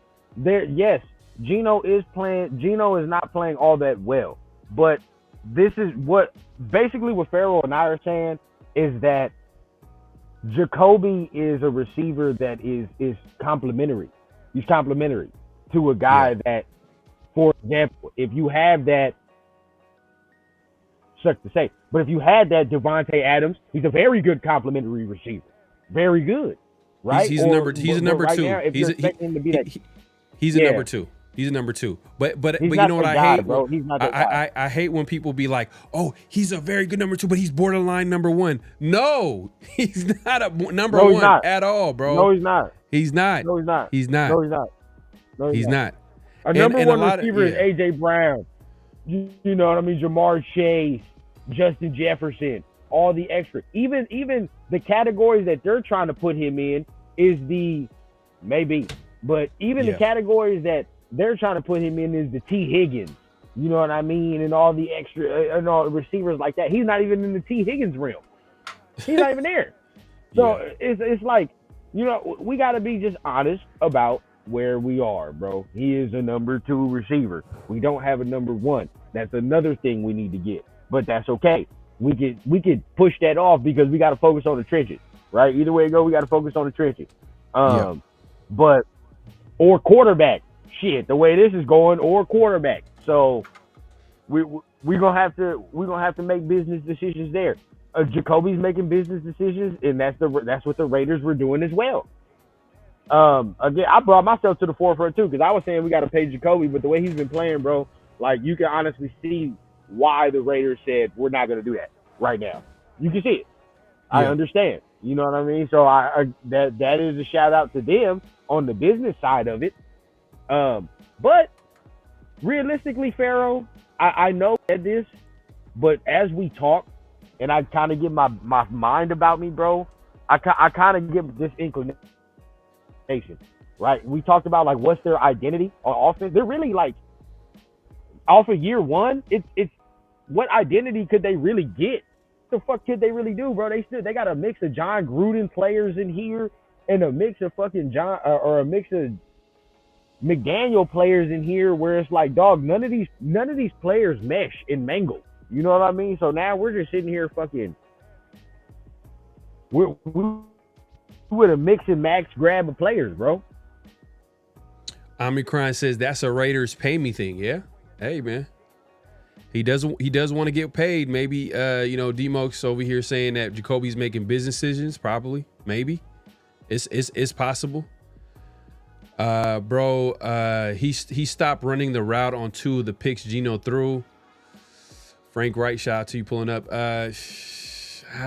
yes, Geno is not playing all that well, but this is what Pharaoh and I are saying is that Jacoby is a receiver that is complementary. He's complementary to a guy that, for example, if you have that, sucks to say, but if you had that Devontae Adams, he's a very good complementary receiver. Very good, right? He's a number two. He's a number two. He's a number two. But you know what I hate? Bro. He's not that guy. I hate when people be like, oh, he's a very good number two, but he's borderline number one. No, he's not a number one at all, bro. No, he's not. He's not. No, he's not. He's not. No, he's not. No, he's not. Our number one receiver is A.J. Brown. You know what I mean? Jamar Chase, Justin Jefferson, all the extra. Even the categories that they're trying to put him in is the but even the categories that they're trying to put him in is the T. Higgins. You know what I mean? And all the extra and all the receivers like that. He's not even in the T. Higgins realm. He's not even there. So it's like, you know, we got to be just honest about where we are, bro. He is a number two receiver. We don't have a number one. That's another thing we need to get, but that's okay. We could push that off because we got to focus on the trenches, right? Either way it go, we got to focus on the trenches. But or quarterback, shit. The way this is going, or quarterback. So we're gonna have to make business decisions there. Jacoby's making business decisions, and that's what the Raiders were doing as well. Again, I brought myself to the forefront too because I was saying we got to pay Jacoby, but the way he's been playing, bro, like you can honestly see why the Raiders said we're not going to do that right now. You can see it. I understand. You know what I mean? So that is a shout out to them on the business side of it. But realistically, Pharaoh, I know this, but as we talk and I kind of get my mind about me, bro, I kind of get this inclination, right? We talked about like what's their identity on offense. They're really like off of year one. It's what identity could they really get? What the fuck could they really do, bro? They got a mix of John Gruden players in here and a mix of fucking or a mix of McDaniel players in here where it's like, dog, none of these players mesh and mingle. You know what I mean? So now we're just sitting here fucking we're with a mix and max grab of players, bro. Omicron says that's a Raiders pay me thing. Yeah. Hey, man. He does want to get paid. Maybe D-Moke's over here saying that Jacoby's making business decisions. Probably, maybe, it's possible. He stopped running the route on 2 of the picks Geno threw. Frank Wright, shout out to you pulling up. I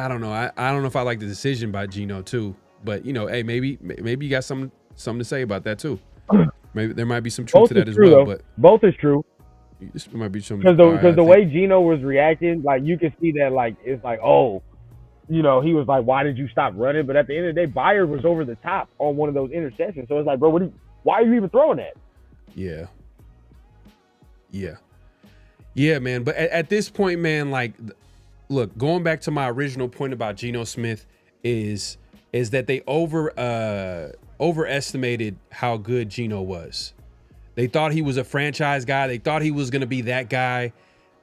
don't know. I don't know if I like the decision by Geno too. But hey, maybe you got something to say about that too. Maybe there might be some truth to that as well. Though. But both is true. This might be some because the way Geno was reacting, like you can see that, like it's like, oh, he was like, why did you stop running? But at the end of the day, Byard was over the top on one of those interceptions. So it's like, bro, why are you even throwing that? Yeah, man. But at this point, man, like, look, going back to my original point about Geno Smith is that they overestimated how good Geno was. They thought he was a franchise guy. They thought he was going to be that guy,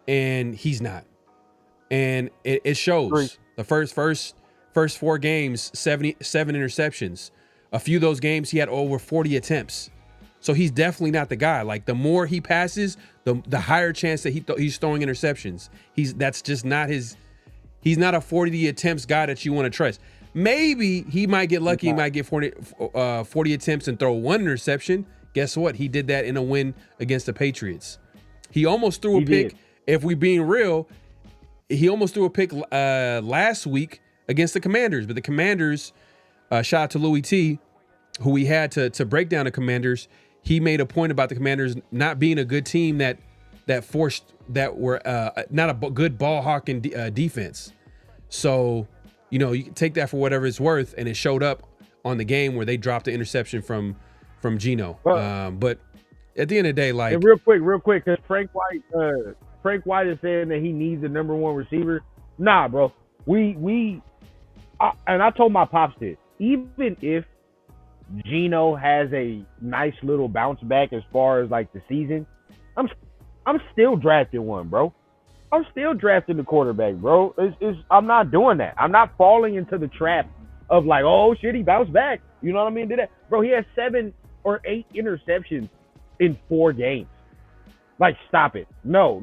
and he's not. And it shows. Great. The first 4 games, 77 interceptions. A few of those games, he had over 40 attempts. So he's definitely not the guy. Like, the more he passes, the higher chance that he's throwing interceptions. That's just not his. He's not a 40 attempts guy that you want to trust. Maybe he might get lucky. He might get 40 attempts and throw 1 interception. Guess what? He did that in a win against the Patriots. He almost threw a pick. If we being real, he almost threw a pick last week against the Commanders. But the Commanders, shout out to Louis T, who we had to break down the Commanders. He made a point about the Commanders not being a good team that were not a good ball hawking defense. So, you can take that for whatever it's worth, and it showed up on the game where they dropped the interception from Geno. But at the end of the day, like, and real quick, because Frank White is saying that he needs the number 1 receiver. Nah, bro. And I told my pops this. Even if Geno has a nice little bounce back as far as like the season, I'm still drafting one, bro. I'm still drafting the quarterback, bro. I'm not doing that. I'm not falling into the trap of like, oh shit, he bounced back. You know what I mean? Did that, bro? He has 7 or 8 interceptions in 4 games. Like, stop it. No.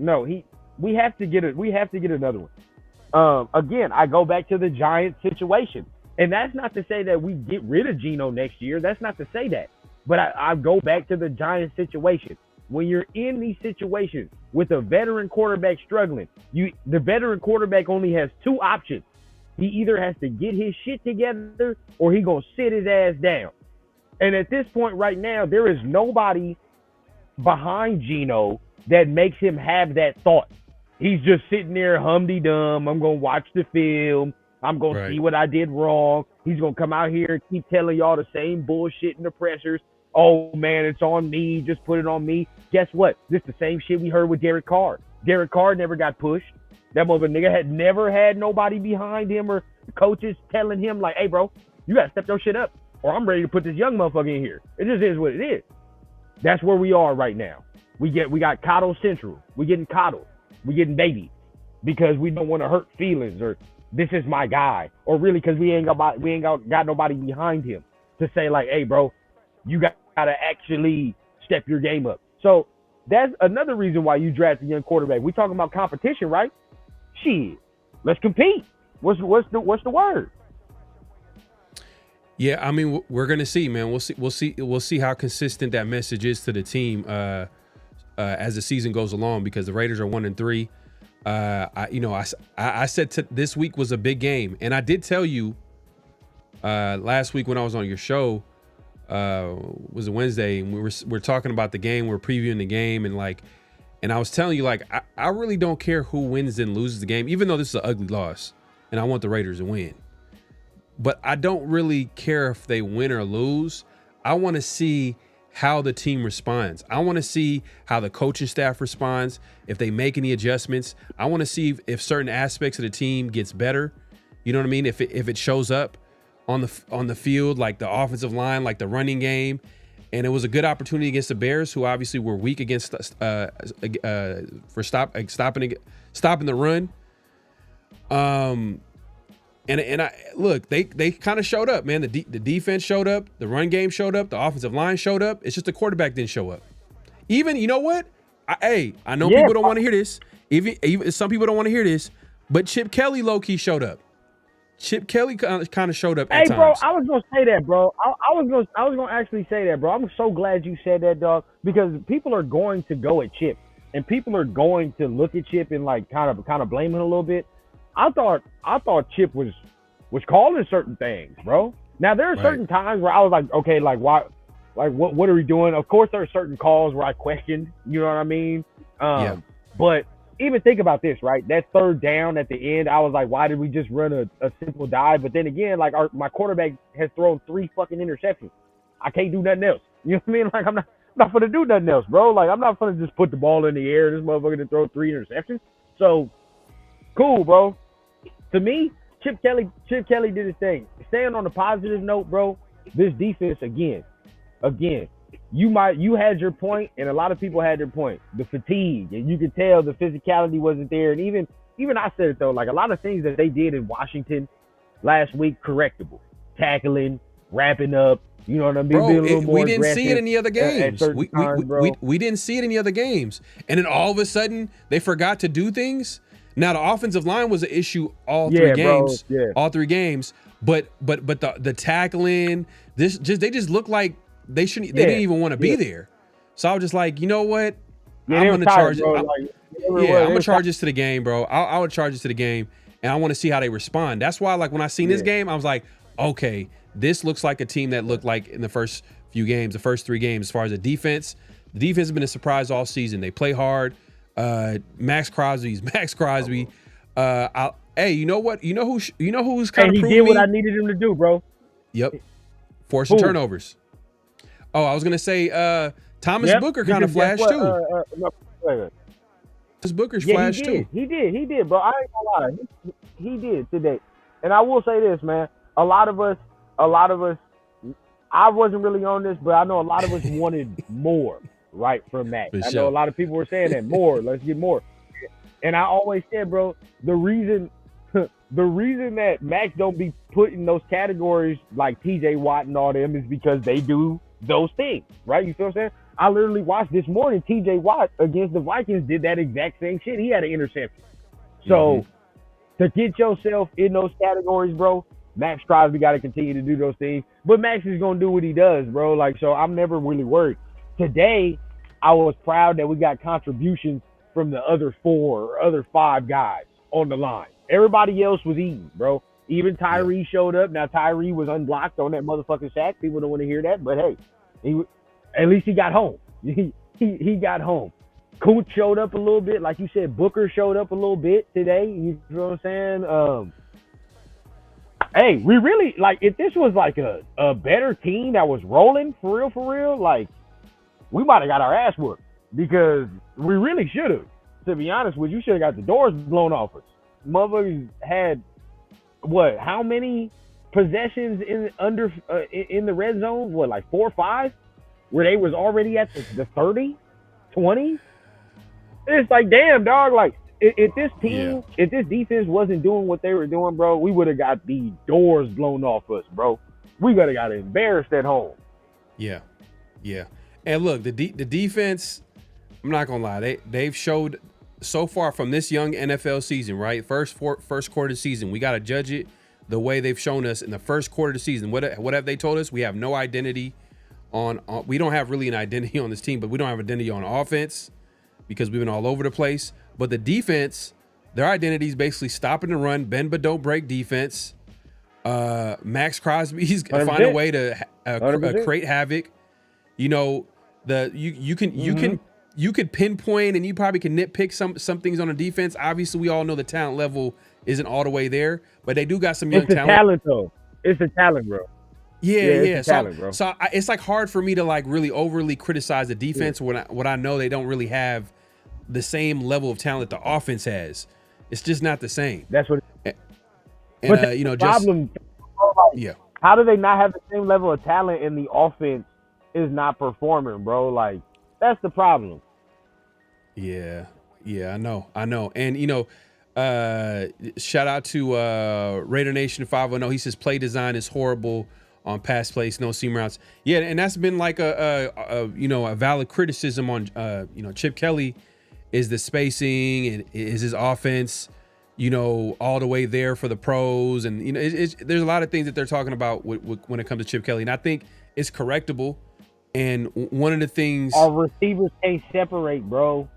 We have to get another one. Again, I go back to the Giants situation. And that's not to say that we get rid of Geno next year. That's not to say that. But I go back to the Giants situation. When you're in these situations with a veteran quarterback struggling, the veteran quarterback only has 2 options. He either has to get his shit together or he gonna sit his ass down. And at this point right now, there is nobody behind Geno that makes him have that thought. He's just sitting there humdy-dumb. I'm going to watch the film. I'm going to see what I did wrong. He's going to come out here and keep telling y'all the same bullshit in the pressers. Oh, man, it's on me. Just put it on me. Guess what? This is the same shit we heard with Derek Carr. Derek Carr never got pushed. That mother nigga had never had nobody behind him or coaches telling him, like, hey, bro, you got to step your shit up or I'm ready to put this young motherfucker in here. It just is what it is. That's where we are right now. We got coddle central. We getting coddled. We getting babied because we don't want to hurt feelings or this is my guy or really because we ain't got nobody behind him to say like, hey, bro, you got to actually step your game up. So that's another reason why you draft a young quarterback. We talking about competition, right? Shit, let's compete. What's the word? Yeah, I mean, we're gonna see, man. We'll see how consistent that message is to the team as the season goes along because the Raiders are 1-3. I said this week was a big game, and I did tell you last week when I was on your show. Was a Wednesday, and we're talking about the game. We're previewing the game, and I was telling you, like, I really don't care who wins and loses the game, even though this is an ugly loss, and I want the Raiders to win. But I don't really care if they win or lose. I want to see how the team responds. I want to see how the coaching staff responds, if they make any adjustments. I want to see if certain aspects of the team gets better. You know what I mean? If it shows up on the field, like the offensive line, like the running game. And it was a good opportunity against the Bears, who obviously were weak against for stopping the run. And I look, they kind of showed up, man. The defense showed up, the run game showed up, the offensive line showed up. It's just the quarterback didn't show up. Even, you know what? I know Yeah, people don't want to hear this. Even some people don't want to hear this, but Chip Kelly low key showed up. Chip Kelly kind of showed up at Hey, bro, times. I was gonna say that, bro. I was gonna actually say that, bro. I'm so glad you said that, dog, because people are going to go at Chip, and people are going to look at Chip and like kind of blame him a little bit. I thought Chip was calling certain things, bro. Now there are certain times where I was like, okay, like why, like what are we doing? Of course, there are certain calls where I questioned, you know what I mean? Yeah. But even think about this, right? That third down at the end, I was like, why did we just run a simple dive? But then again, like my quarterback has thrown 3 fucking interceptions. I can't do nothing else. You know what I mean? Like I'm not gonna do nothing else, bro. Like I'm not gonna just put the ball in the air. This motherfucker to throw 3 interceptions. So cool, bro. To me, Chip Kelly did his thing. Staying on the positive note, bro. This defense again. You had your point, and a lot of people had their point. The fatigue, and you could tell the physicality wasn't there. And even I said it though, like a lot of things that they did in Washington last week, correctable, tackling, wrapping up. You know what I mean? Bro, we didn't see it in the other games. We didn't see it in the other games, and then all of a sudden they forgot to do things. Now the offensive line was an issue all 3 games, all 3 games. But the tackling, they just looked like they shouldn't. They didn't even want to be there. So I was just like, you know what? I'm gonna charge it. I'm gonna charge this to the game, bro. I would charge this to the game, and I want to see how they respond. That's why, like when I seen this game, I was like, okay, this looks like a team that looked like in the first few games, the first 3 games, as far as the defense. The defense has been a surprise all season. They play hard. Max Crosby's Max Crosby. Hey, you know what? You know who's kind of he did what I needed him to do, bro. Yep. Forcing turnovers. Oh, I was gonna say Thomas Booker kind of flashed too. Thomas Booker's flashed too. He did, bro. I ain't gonna lie. He did today. And I will say this, man. A lot of us, I wasn't really on this, but I know a lot of us wanted more, right, from Max. I know a lot of people were saying that more. Let's get more. And I always said, bro, the reason that Max don't be put in those categories like TJ Watt and all them is because they do those things, right? You feel what I'm saying? I literally watched this morning TJ Watt against the Vikings did that exact same shit. He had an interception. So to get yourself in those categories, bro, Max Crosby got to continue to do those things. But Max is going to do what he does, bro. Like, so I'm never really worried. Today, I was proud that we got contributions from the other 4 or other 5 guys on the line. Everybody else was eating, bro. Even Tyree showed up. Now, Tyree was unblocked on that motherfucking sack. People don't want to hear that, but hey, at least he got home. He got home. Cooch showed up a little bit. Like you said, Booker showed up a little bit today. You know what I'm saying? Hey, we really, like, if this was like a better team that was rolling, for real, like, we might have got our ass whooped because we really should have. To be honest with you, should have got the doors blown off us. Motherfuckers had, what, how many possessions in the red zone? What, like 4 or 5? Where they was already at the 30, 20? It's like, damn, dog, like, if this team, if this defense wasn't doing what they were doing, bro, we would have got the doors blown off us, bro. We would have got embarrassed at home. Yeah. And look, the defense, I'm not gonna lie, they've showed so far from this young NFL season, right? First quarter of the season, we gotta judge it the way they've shown us in the first quarter of the season. What have they told us? We have no identity on we don't have really an identity on this team, but we don't have identity on offense because we've been all over the place. But the defense, their identity is basically stopping the run, bend but don't break defense. Max Crosby's find a way to create havoc. You know, you could pinpoint and you probably can nitpick some things on the defense. Obviously, we all know the talent level isn't all the way there, but they do got some young talent. It's a talent, though. It's a talent, bro. Yeah. Talent, bro. So it's like hard for me to like really overly criticize the defense when I know they don't really have the same level of talent the offense has. It's just not the same. That's what. And you know, problem. How do they not have the same level of talent and the offense is not performing, bro? Like, that's the problem. Yeah, I know. And you know, shout out to Raider Nation 510. He says play design is horrible on pass plays, no seam routes. Yeah, and that's been like a valid criticism on Chip Kelly is the spacing and is his offense, all the way there for the pros, and there's a lot of things that they're talking about when it comes to Chip Kelly, and I think it's correctable. And one of the things our receivers can't separate, bro.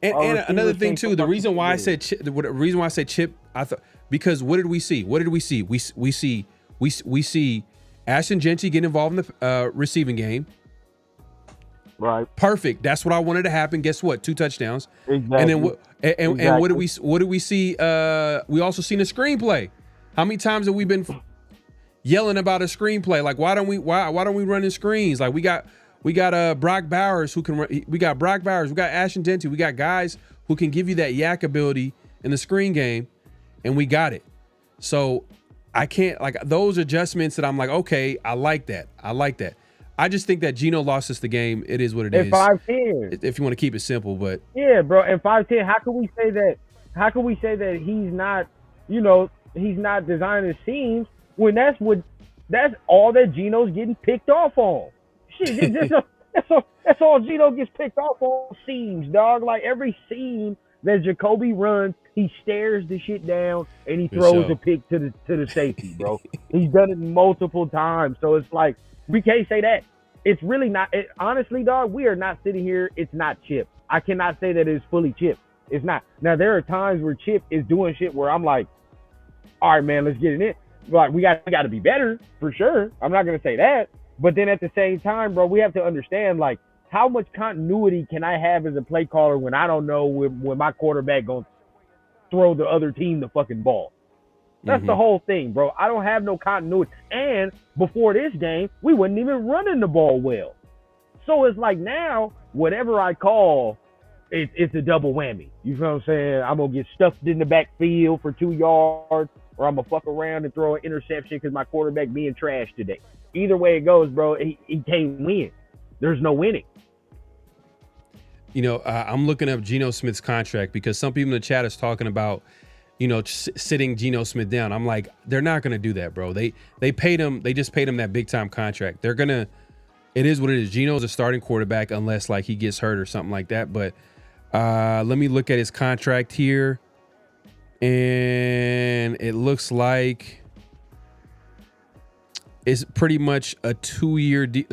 And another thing too, the reason why I said Chip, I thought because what did we see? We see Ashton Jeanty get involved in the receiving game. Right. Perfect. That's what I wanted to happen. Guess what? 2 touchdowns. Exactly. And then and what did we see? We also seen a screenplay. How many times have we been yelling about a screenplay? Like why don't we run in screens? Like we got Brock Bowers who can run. We got Brock Bowers. We got Ashton Jeanty. We got guys who can give you that yak ability in the screen game, and we got it. So I can't like those adjustments that I'm like, okay, I like that. I just think that Geno lost us the game. It is what it is. 5-10. If you want to keep it simple, but yeah, bro. And 5-10. How can we say that? How can we say that he's not? He's not designing seams when that's all that Geno's getting picked off on. Shit, that's all Geno gets picked off on, seams, dog. Like every seam that Jacoby runs, he stares the shit down and he throws a pick to the safety, bro. He's done it multiple times, so it's like we can't say that. It's really not. Honestly, dog, we are not sitting here. It's not Chip. I cannot say that it's fully Chip. It's not. Now there are times where Chip is doing shit where I'm like, all right, man, let's get it in. Like we got to be better for sure. I'm not gonna say that. But then at the same time, bro, we have to understand, like, how much continuity can I have as a play caller when I don't know when my quarterback going to throw the other team the fucking ball? That's the whole thing, bro. I don't have no continuity. And before this game, we wasn't even running the ball well. So it's like now, whatever I call, it's a double whammy. You feel what I'm saying? I'm going to get stuffed in the backfield for 2 yards, or I'm going to fuck around and throw an interception because my quarterback being trash today. Either way it goes, bro, he can't win. There's no winning. I'm looking up Geno Smith's contract because some people in the chat is talking about, sitting Geno Smith down. I'm like, they're not going to do that, bro. They paid him. They just paid him that big time contract. It is what it is. Geno's a starting quarterback unless like he gets hurt or something like that. But let me look at his contract here. And it looks like it's pretty much a 2-year deal.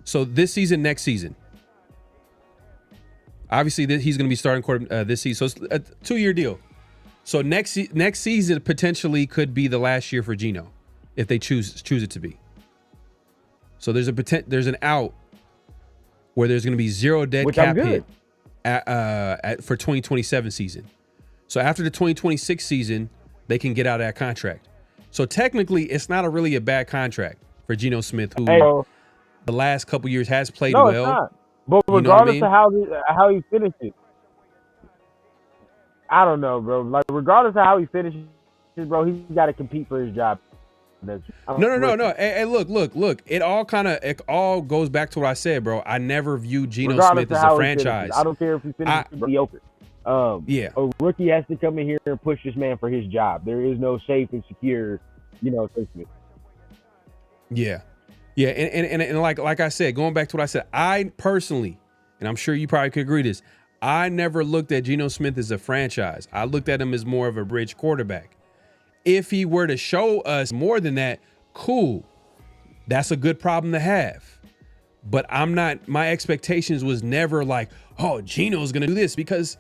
So this season, next season. Obviously, he's going to be starting quarterback this season. So it's a 2-year deal. So next season potentially could be the last year for Geno if they choose it to be. So there's an out where there's going to be 0 dead cap hit for 2027 season. So after the 2026 season, they can get out of that contract. So technically, it's not really a bad contract for Geno Smith, who the last couple years has played well. It's not. But regardless of how he finishes, I don't know, bro. Like regardless of how he finishes, bro, he's got to compete for his job. No. Hey, look. It all goes back to what I said, bro. I never viewed Geno Smith as a franchise. I don't care if he finishes be open. A rookie has to come in here and push this man for his job. There is no safe and secure, placement. Yeah. And like I said, going back to what I said, I personally, and I'm sure you probably could agree this, I never looked at Geno Smith as a franchise. I looked at him as more of a bridge quarterback. If he were to show us more than that, cool. That's a good problem to have. But my expectations was never like, oh, Geno's going to do this, because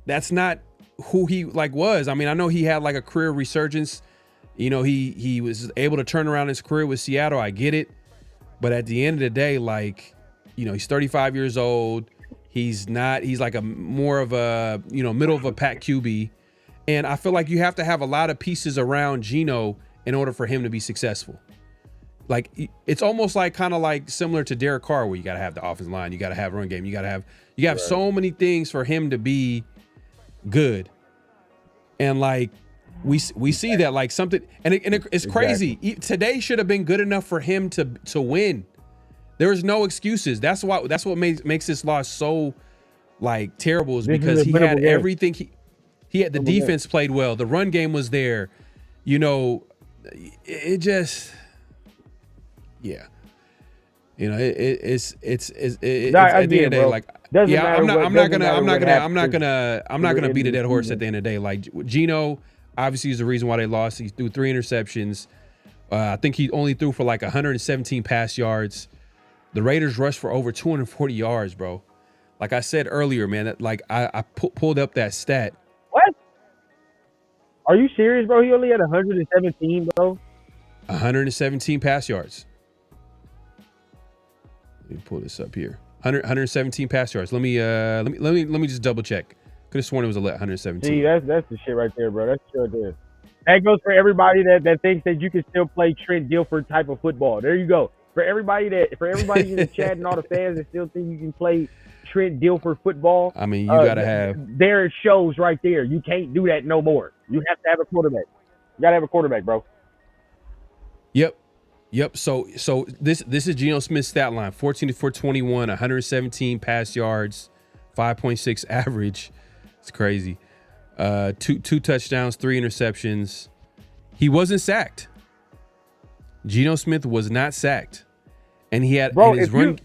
that's not who he was. I mean, I know he had like a career resurgence. He was able to turn around his career with Seattle. I get it. But at the end of the day, he's 35 years old. He's like a more of a, middle of a pack QB. And I feel like you have to have a lot of pieces around Geno in order for him to be successful. Like it's almost like kind of like similar to Derek Carr, where you got to have the offensive line, you got to have run game, you have so many things for him to be good. And like we see that like something, and it's crazy. Exactly. Today should have been good enough for him to win. There is no excuses. That's what makes this loss so like terrible, is because he had everything. He had the defense played well. The run game was there. It just Yeah. You know, it's Nah, at the end of the day, bro. like, Doesn't yeah, matter I'm not, what- I'm not doesn't gonna, matter I'm not what gonna, I'm happens not gonna, I'm not to gonna the beat a end of dead the horse season. at the end of the day. Like Geno, obviously, is the reason why they lost. He threw 3 interceptions. I think he only threw for like 117 pass yards. The Raiders rushed for over 240 yards, bro. Like I said earlier, man, that like I pulled up that stat. What? Are you serious, bro? He only had 117, bro. 117 pass yards. Let me pull this up here. 117 pass yards. Let me just double check. Could have sworn it was 117. See, that's the shit right there, bro. That's the shit right there. That goes for everybody that thinks that you can still play Trent Dilfer type of football. There you go. For everybody in the chat and all the fans that still think you can play Trent Dilfer football. I mean, you gotta have. There it shows right there. You can't do that no more. You have to have a quarterback. You gotta have a quarterback, bro. Yep. So this is Geno Smith's stat line: 14 for 21, 117 pass yards, 5.6 average. It's crazy. Two touchdowns, 3 interceptions. He wasn't sacked. Geno Smith was not sacked, and he had Bro, and his if run.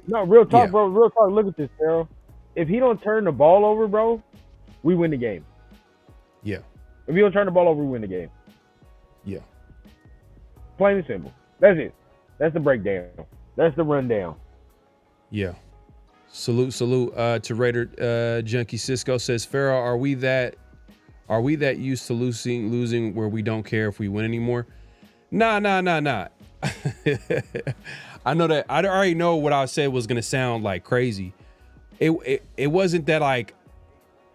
No, real talk, Yeah. bro. Real talk. Look at this, Pharaoh. If he don't turn the ball over, bro, we win the game. Yeah. If he don't turn the ball over, we win the game. Yeah. Plain and simple. That's it. That's the breakdown. That's the rundown. Yeah. Salute to Raider Junkie Cisco says, Pharaoh, are we that used to losing where we don't care if we win anymore? Nah. I know that I already know what I said was gonna sound like crazy. It wasn't that, like,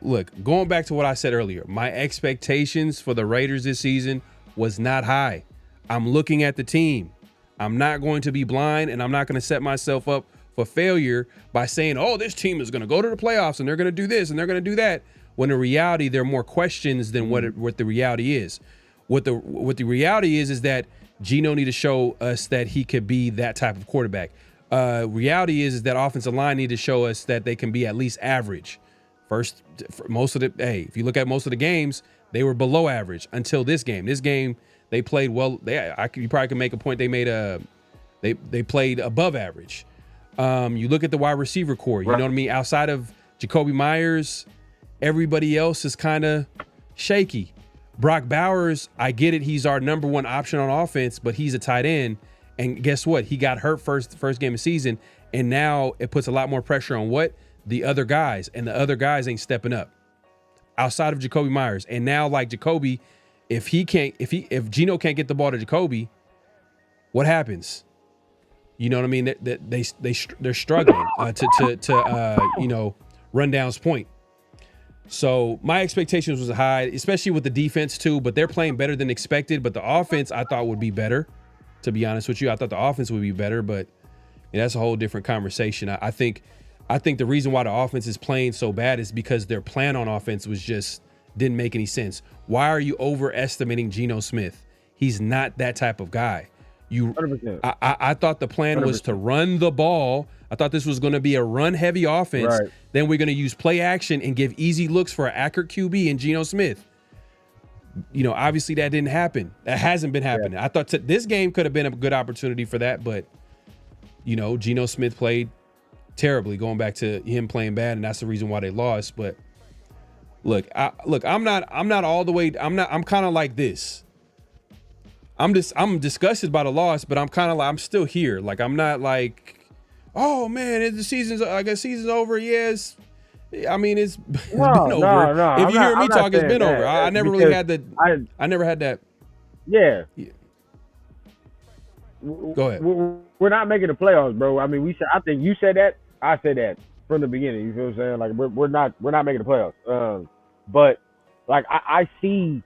look, going back to what I said earlier, my expectations for the Raiders this season was not high. I'm looking at the team. I'm not going to be blind, and I'm not going to set myself up for failure by saying, oh, this team is going to go to the playoffs and they're going to do this and they're going to do that. When in reality, there are more questions than what the reality is. What the reality is that Geno need to show us that he could be that type of quarterback. Reality is that offensive line need to show us that they can be at least average. If you look at most of the games, they were below average until this game. This game, they played well. You probably can make a point. They played above average. You look at the wide receiver core. You know what I mean? Outside of Jacoby Myers, everybody else is kind of shaky. Brock Bowers, I get it. He's our number one option on offense, but he's a tight end. And guess what? He got hurt first game of season, and now it puts a lot more pressure on the other guys, and the other guys ain't stepping up outside of Jacoby Myers. And now, like Jacoby, if Geno can't get the ball to Jacoby, what happens? You know what I mean? They're struggling to Rundown's point. So my expectations was high, especially with the defense too. But they're playing better than expected. But the offense I thought would be better. To be honest with you, I thought the offense would be better, but that's a whole different conversation. I think the reason why the offense is playing so bad is because their plan on offense didn't make any sense. Why are you overestimating Geno Smith? He's not that type of guy. 100%. I thought the plan 100%. was to run the ball. I thought this was going to be a run-heavy offense. Right. Then we're going to use play action and give easy looks for an accurate QB and Geno Smith. Obviously that didn't happen. That hasn't been happening. Yeah. I thought this game could have been a good opportunity for that, but Geno Smith played terribly, going back to him playing bad, and that's the reason why they lost. But I'm not all the way. I'm kind of like this. I'm disgusted by the loss, but I'm kind of like, I'm still here. Like, I'm not like, oh man, the season's over. Yes. I mean, it's been over. No. If you hear me talk, it's been over. I never really had that. I never had that. Yeah. Go ahead. We're not making the playoffs, bro. I mean, I think you said that. I said that from the beginning. You feel what I'm saying? Like, we're not making the playoffs. But like, I see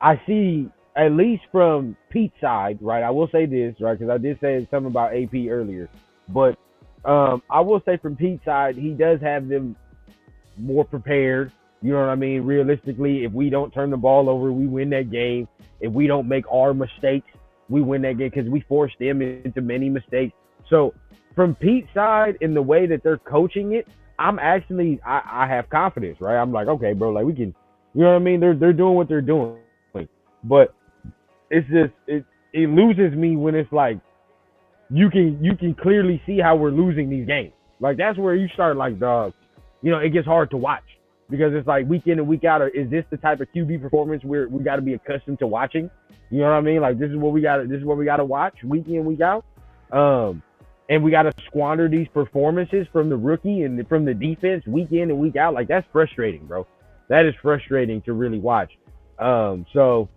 at least from Pete's side, right? I will say this, right? Because I did say something about AP earlier, but I will say from Pete's side, he does have them more prepared. You know what I mean? Realistically, if we don't turn the ball over, we win that game. If we don't make our mistakes, we win that game because we forced them into many mistakes. So from Pete's side, in the way that they're coaching it, I'm actually, I have confidence, right? I'm like, okay, bro, like we can, you know what I mean? They're doing what they're doing. But it's just, it loses me when it's like, you can clearly see how we're losing these games. Like, that's where you start, like, dog, it gets hard to watch because it's like week in and week out. Is this the type of QB performance we got to be accustomed to watching? You know what I mean? Like, this is what we got to watch week in, week out. And we got to squander these performances from the rookie and from the defense week in and week out. Like, that's frustrating, bro. That is frustrating to really watch. So,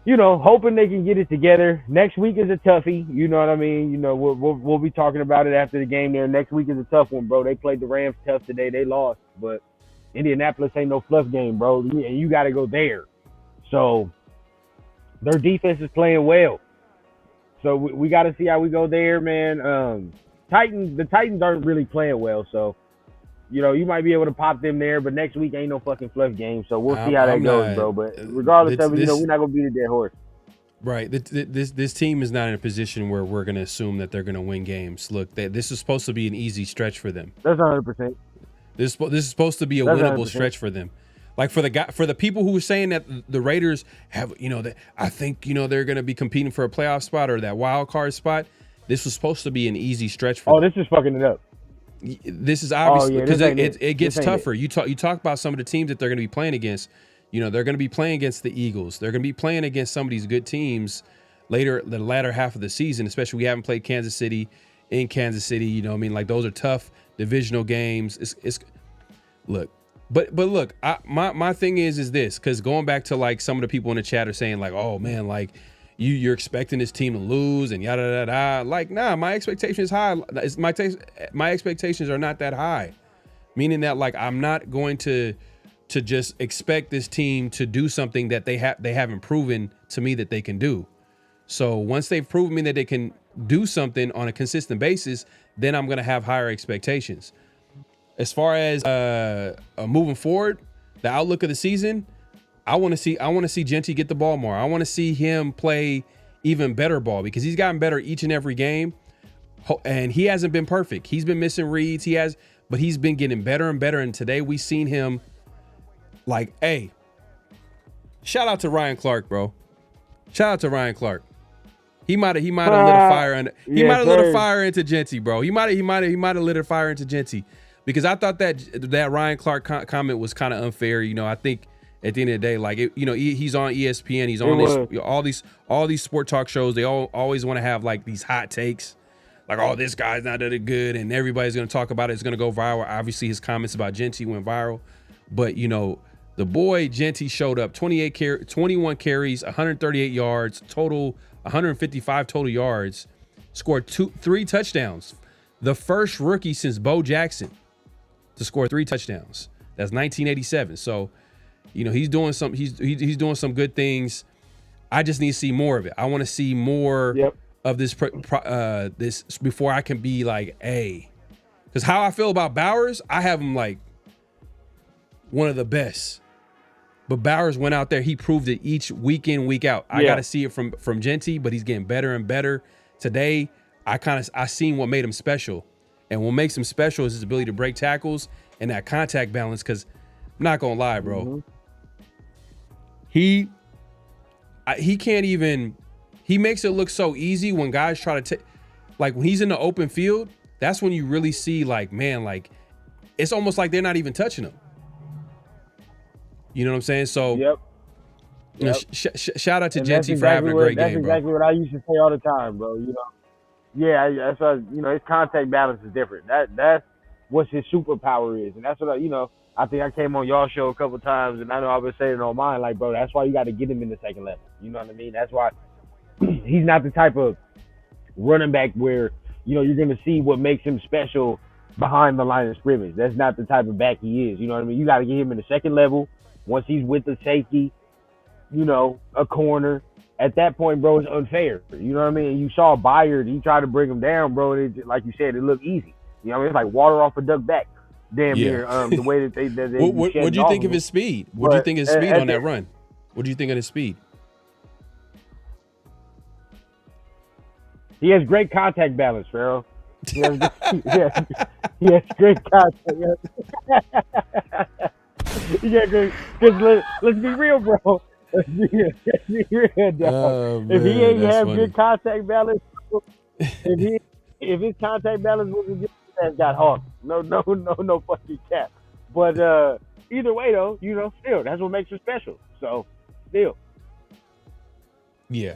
hoping they can get it together. Next week is a toughie. You know what I mean? We'll be talking about it after the game there. Next week is a tough one, bro. They played the Rams tough today. They lost. But Indianapolis ain't no fluff game, bro. And you got to go there. So, their defense is playing well. So we got to see how we go there, man. The Titans aren't really playing well, so you might be able to pop them there. But next week ain't no fucking fluff game, so we'll see how that goes, bro. But regardless of it, we're not gonna beat a dead horse. Right. This team is not in a position where we're gonna assume that they're gonna win games. Look, this is supposed to be an easy stretch for them. That's 100%. This is supposed to be a winnable stretch for them. Like for the people who were saying that the Raiders have, that I think, they're going to be competing for a playoff spot or that wild card spot. This was supposed to be an easy stretch for them. This is fucking it up. This is obviously because it gets tougher. You talk about some of the teams that they're going to be playing against. They're going to be playing against the Eagles. They're going to be playing against some of these good teams the latter half of the season, especially we haven't played Kansas City in Kansas City. Like those are tough divisional games. It's look. But look, my thing is this, because going back to like some of the people in the chat are saying like, oh man, like you're expecting this team to lose and yada yada yada. Like, nah, my expectation is high. My expectations are not that high, meaning that like I'm not going to just expect this team to do something that they haven't proven to me that they can do. So once they've proven me that they can do something on a consistent basis, then I'm gonna have higher expectations. As far as moving forward, the outlook of the season, I want to see Jeanty get the ball more. I want to see him play even better ball because he's gotten better each and every game, and he hasn't been perfect. He's been missing reads. But he's been getting better and better. And today we seen him like, hey, shout out to Ryan Clark, bro. Shout out to Ryan Clark. He might have lit a fire into lit a fire into Jeanty, bro. He might have lit a fire into Jeanty. Because I thought that Ryan Clark comment was kind of unfair. I think at the end of the day, like he's on ESPN, he's on all these sport talk shows. They always want to have like these hot takes, like, oh, this guy's not that good, and everybody's gonna talk about it. It's gonna go viral. Obviously, his comments about Jeanty went viral, but the boy Jeanty showed up. 21 carries, 138 yards total, 155 total yards, scored 3 touchdowns. The first rookie since Bo Jackson to score 3 touchdowns. That's 1987. So, he's doing he's doing some good things. I just need to see more of it. I want to see more of this this before I can be like, hey, because how I feel about Bowers, I have him like one of the best. But Bowers went out there, he proved it each week in, week out. I got to see it from Jeanty, but he's getting better and better. Today, I seen what made him special. And what makes him special is his ability to break tackles and that contact balance. Because I'm not gonna lie, bro, he can't even. He makes it look so easy when guys try to take. Like when he's in the open field, that's when you really see like, man, like it's almost like they're not even touching him. You know what I'm saying? So, shout out to Jeanty for having a great game, bro. That's exactly what I used to say all the time, bro. Yeah, that's why, his contact balance is different. That's what his superpower is. And that's what I think I came on y'all show a couple times, and I know I've been saying it on mine, like, bro, that's why you got to get him in the second level. You know what I mean? That's why he's not the type of running back where, you're going to see what makes him special behind the line of scrimmage. That's not the type of back he is. You know what I mean? You got to get him in the second level. Once he's with the safety, a corner, at that point, bro, it's unfair. You know what I mean? You saw Byard, he tried to bring him down, bro. And it, like you said, it looked easy. You know what I mean? It's like water off a duck back. Damn near the way that they what do you think of his speed? What do you think of his speed on that run? What do you think of his speed? He has great contact balance, Pharaoh. He has great contact. Yeah, let's be real, bro. Let's be real, dog. If he ain't have good contact balance, if his contact balance wasn't good, that got hawked. No fucking cap. But either way though, still that's what makes her special. So still. Yeah.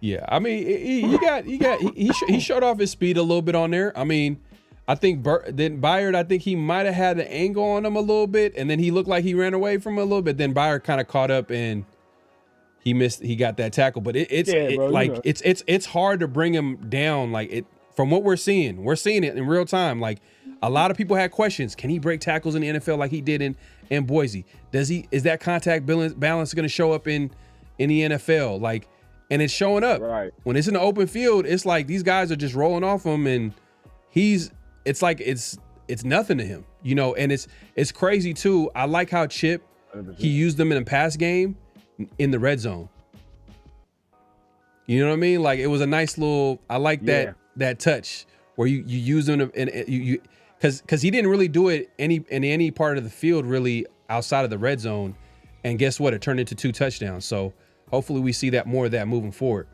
Yeah. I mean, he showed off his speed a little bit on there. I mean, I think then Byard, I think he might have had the angle on him a little bit, and then he looked like he ran away from him a little bit. Then Byard kind of caught up and he missed. He got that tackle, but it's hard to bring him down. Like it from what we're seeing it in real time. Like a lot of people had questions. Can he break tackles in the NFL like he did in Boise? Is that contact balance going to show up in the NFL? Like, and it's showing up. Right. When it's in the open field, it's like these guys are just rolling off him, and it's like it's nothing to him, and it's crazy too. I like how Chip, 100%. He used them in a pass game in the red zone. You know what I mean? Like it was a nice little, I like that touch where you use them and you because he didn't really do it in any part of the field really outside of the red zone. And guess what? It turned into 2 touchdowns. So hopefully we see that more of that moving forward.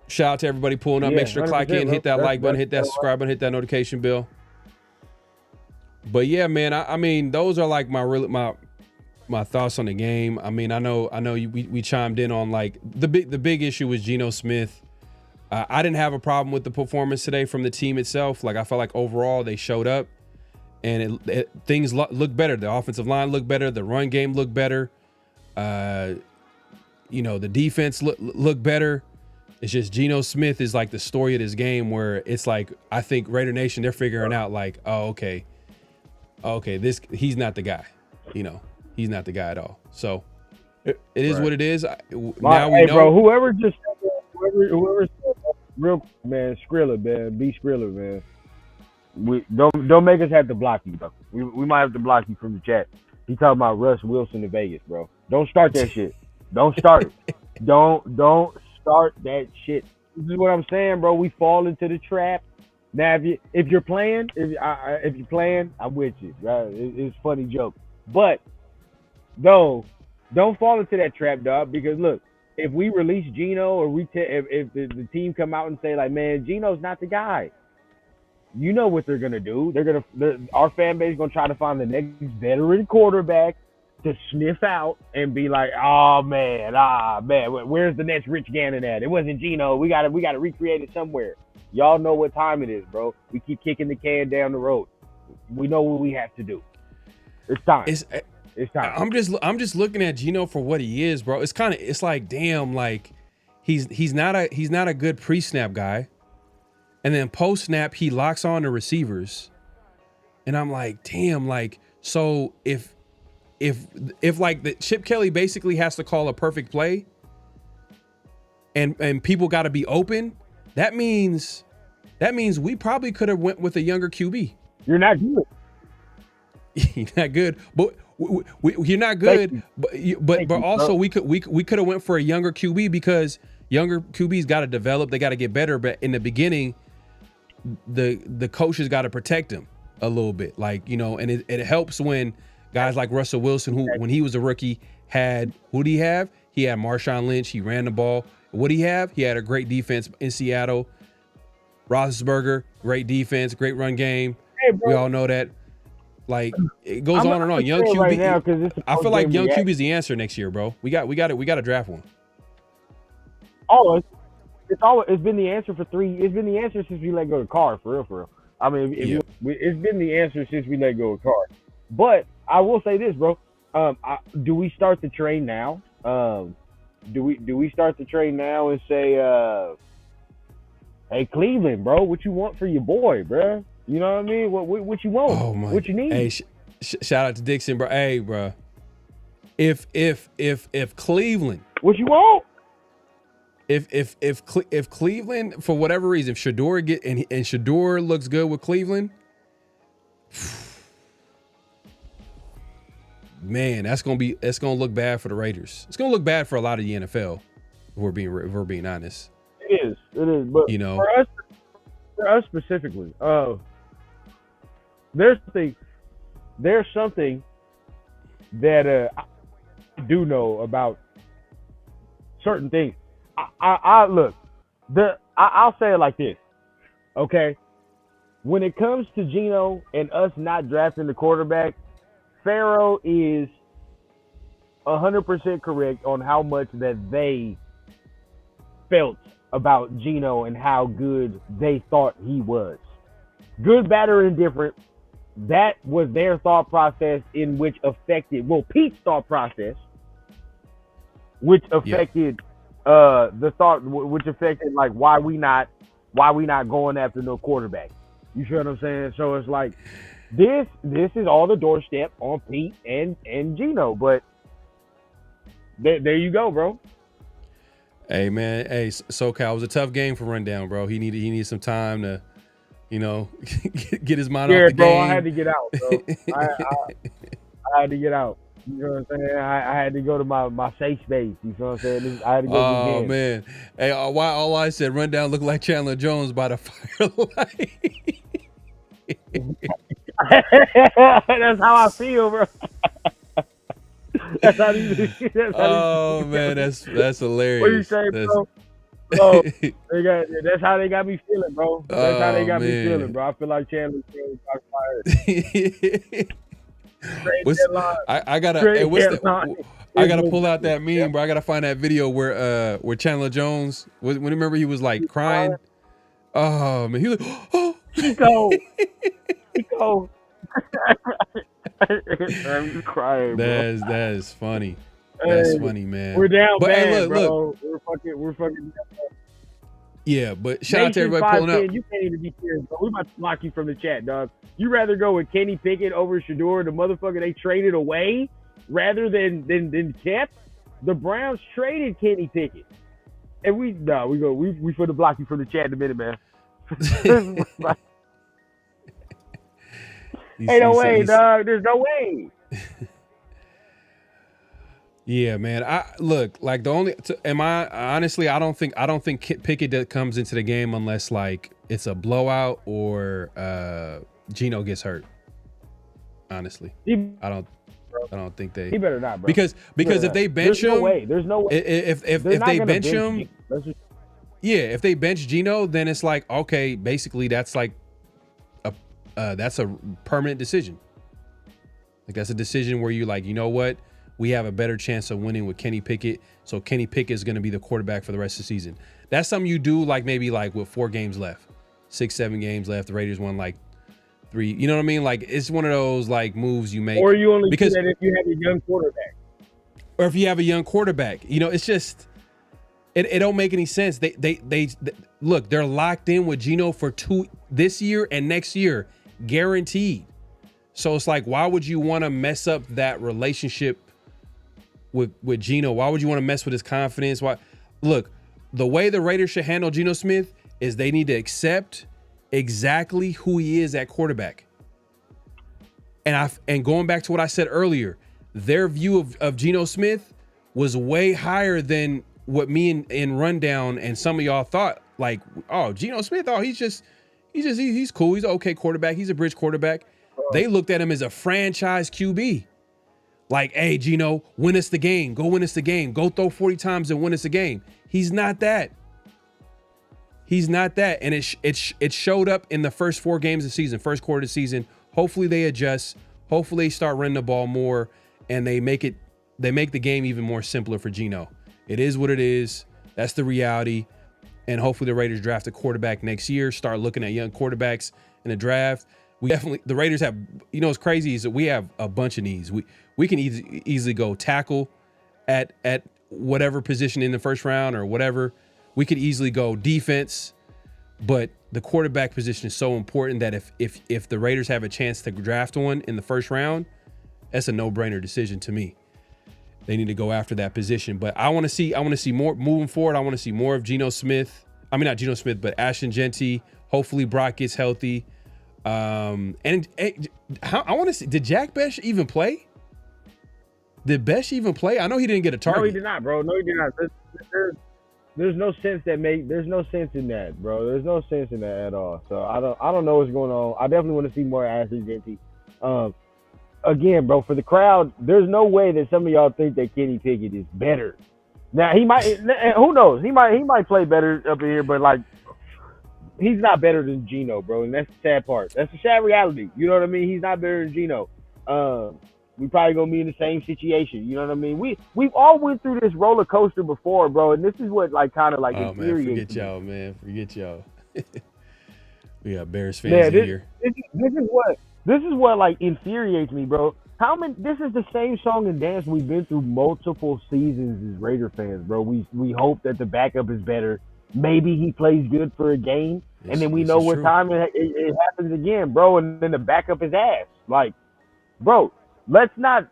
Shout out to everybody pulling up. Make sure to clock in, hit that like button, hit that subscribe button, hit that notification bell. But yeah, man, I mean, those are like my thoughts on the game. I mean, I know we chimed in on like the big issue was Geno Smith. I didn't have a problem with the performance today from the team itself. Like I felt like overall they showed up and things look better. The offensive line looked better. The run game looked better. The defense looked better. It's just Geno Smith is like the story of this game where it's like, I think Raider Nation, they're figuring out like, oh, okay, he's not the guy, he's not the guy at all. So it is what it is. Now we know. Bro, whoever real man, Skrilla, man, be Skrilla, man. We don't make us have to block you, bro. We might have to block you from the chat. He talking about Russ Wilson in Vegas, bro. Don't start that shit. Don't start it. Don't start that shit. This is what I'm saying, bro. We fall into the trap. Now, if you're playing, I'm with you. Right? It's a funny joke, but don't fall into that trap, dog. Because look, if we release Geno or if the team come out and say like, man, Geno's not the guy, you know what they're gonna do? Our fan base is gonna try to find the next veteran quarterback to sniff out and be like, oh man, where's the next Rich Gannon at? It wasn't Geno. We gotta recreate it somewhere. Y'all know what time it is, bro. We keep kicking the can down the road. We know what we have to do. It's time. It's time. I'm just looking at Geno for what he is, bro. It's like, damn, like he's not a good pre-snap guy. And then post-snap, he locks on the receivers. And I'm like, damn, like, so if like the Chip Kelly basically has to call a perfect play and people got to be open, that means we probably could have went with a younger QB. You're not good. You're not good, but you're not good. But also we could have went for a younger QB because younger QBs got to develop. They got to get better. But in the beginning, the coaches got to protect him a little bit, like, and it helps when guys like Russell Wilson, who when he was a rookie who did he have? He had Marshawn Lynch. He ran the ball. What did he have? He had a great defense in Seattle. Roethlisberger, great defense, great run game. Hey, bro. We all know that. Like it goes on and on. Young QB. Right now, I feel like young QB is the answer next year, bro. We got to draft one. Oh, it's been the answer for 3. It's been the answer since we let go of Carr, for real. I mean, it's been the answer since we let go of Carr. But I will say this, bro. Do we start the train now? Do we start the train now and say, hey, Cleveland, bro, what you want for your boy, bro? You know what I mean? What you want? Oh my! What you need? Hey, shout out to Dixon, bro. Hey, bro. If Cleveland, what you want? If Cleveland, for whatever reason, if Shador and Shador looks good with Cleveland, man, that's gonna look bad for the Raiders. It's gonna look bad for a lot of the NFL. If we're being honest. It is. But for us specifically, there's something that I do know about certain things. I look, I'll say it like this, okay? When it comes to Geno and us not drafting the quarterback, Pharaoh is 100% correct on how much that they felt about Geno and how good they thought he was. Good, bad, or indifferent, that was their thought process in which affected, Pete's thought process, which affected the thought, which affected like why we not going after no quarterback. You feel what I'm saying? So it's like this is all the doorstep on Pete and Geno, but there you go, bro. Hey man, SoCal, it was a tough game for Rundown, bro. He needed some time to, get his mind off the game. I had to get out, bro. I had to get out. You know what I'm saying? I had to go to my safe space. You know what I'm saying? I had to go to the Oh gym. man, hey, all I said, Rundown looked like Chandler Jones by the firelight. That's how I feel, bro. That's how Oh man, that's hilarious. What you say, bro? Bro, that's how they got me feeling, bro. That's how they got me feeling, bro. I feel like Chandler Jones got fired. I gotta pull out that meme, bro. I gotta find that video where Chandler Jones remember he was like crying. Oh man, he was like, oh. He go. I'm crying, bro. That is funny. That's funny, man. We're down but bad, hey, look, bro. We're fucking. Yeah, but shout out to everybody pulling up. You can't even be serious, bro. We about to block you from the chat, dog. You rather go with Kenny Pickett over Shedeur, the motherfucker they traded away, rather than kept. The Browns traded Kenny Pickett, and we for to block you from the chat in a minute, man. Ain't no way, dog. There's no way. Yeah, man. I don't think Pickett comes into the game unless like it's a blowout or Geno gets hurt. Honestly, I don't think they. He better not, bro. Because if they bench him, there's no way. If they bench him, if they bench Geno, then it's like okay, basically that's like that's a permanent decision. Like that's a decision where you're like, you know what? We have a better chance of winning with Kenny Pickett. So Kenny Pickett is going to be the quarterback for the rest of the season. That's something you do like maybe like with 4 games left, 6-7 games left. The Raiders won like 3. You know what I mean? Like it's one of those like moves you make. Or you only do that if you have a young quarterback. Or if you have a young quarterback, it's just it don't make any sense. They look, they're locked in with Geno for 2 this year and next year, guaranteed. So it's like, why would you want to mess up that relationship with Geno? Why would you want to mess with his confidence? Why? Look, the way the Raiders should handle Geno Smith is they need to accept exactly who he is at quarterback. And going back to what I said earlier, their view of Geno Smith was way higher than what me and Rundown and some of y'all thought. Like, oh, Geno Smith, oh, he's cool. He's an okay quarterback. He's a bridge quarterback. They looked at him as a franchise QB. Like, hey, Geno, win us the game. Go win us the game. Go throw 40 times and win us the game. He's not that. He's not that. And it showed up in the first 4 games of the season, first quarter of the season. Hopefully they adjust. Hopefully they start running the ball more and they make the game even more simpler for Geno. It is what it is. That's the reality. And hopefully the Raiders draft a quarterback next year, start looking at young quarterbacks in the draft. The Raiders have, what's crazy is that we have a bunch of needs. We can easily go tackle at whatever position in the first round or whatever. We could easily go defense, but the quarterback position is so important that if the Raiders have a chance to draft one in the first round, that's a no-brainer decision to me. They need to go after that position. But I want to see more moving forward. I want to see more of Geno Smith. I mean, not Geno Smith, but Ashton Jeanty. Hopefully Brock gets healthy. I want to see, did Jack Besh even play? Did Besh even play? I know he didn't get a target. No, he did not, bro. No, he did not. There's no sense there's no sense in that, bro. There's no sense in that at all. So I don't know what's going on. I definitely want to see more Ashton Jeanty. Again, bro, for the crowd, there's no way that some of y'all think that Kenny Pickett is better Now he might. Who knows? He might play better up in here, but like he's not better than Geno, bro, and that's the sad part. That's the sad reality. You know what I mean? He's not better than Geno. We probably gonna be in the same situation. You know what I mean? We've all went through this roller coaster before, bro, and this is what like kind of like Oh man, infuriates forget y'all, man. Forget y'all. We got Bears fans me. in here. This is what like infuriates me, bro. How many? This is the same song and dance we've been through multiple seasons as Raider fans, bro. We hope that the backup is better. Maybe he plays good for a game, and then we know what time it happens again, bro. And then the backup is ass. Like, bro, let's not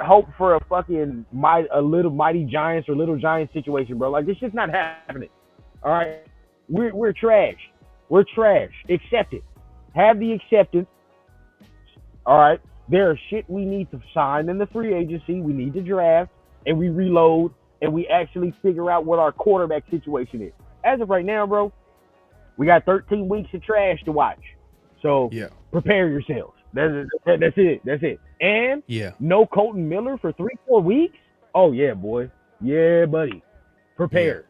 hope for a fucking a little mighty Giants or little Giants situation, bro. Like, this shit's not happening. All right, we're trash. We're trash. Accept it. Have the acceptance. All right. There are shit we need to sign in the free agency. We need to draft, and we reload, and we actually figure out what our quarterback situation is. As of right now, bro, we got 13 weeks of trash to watch. So prepare yourselves. That's it. That's it. And no Colton Miller for 3-4 weeks? Oh, yeah, boy. Yeah, buddy. Prepare.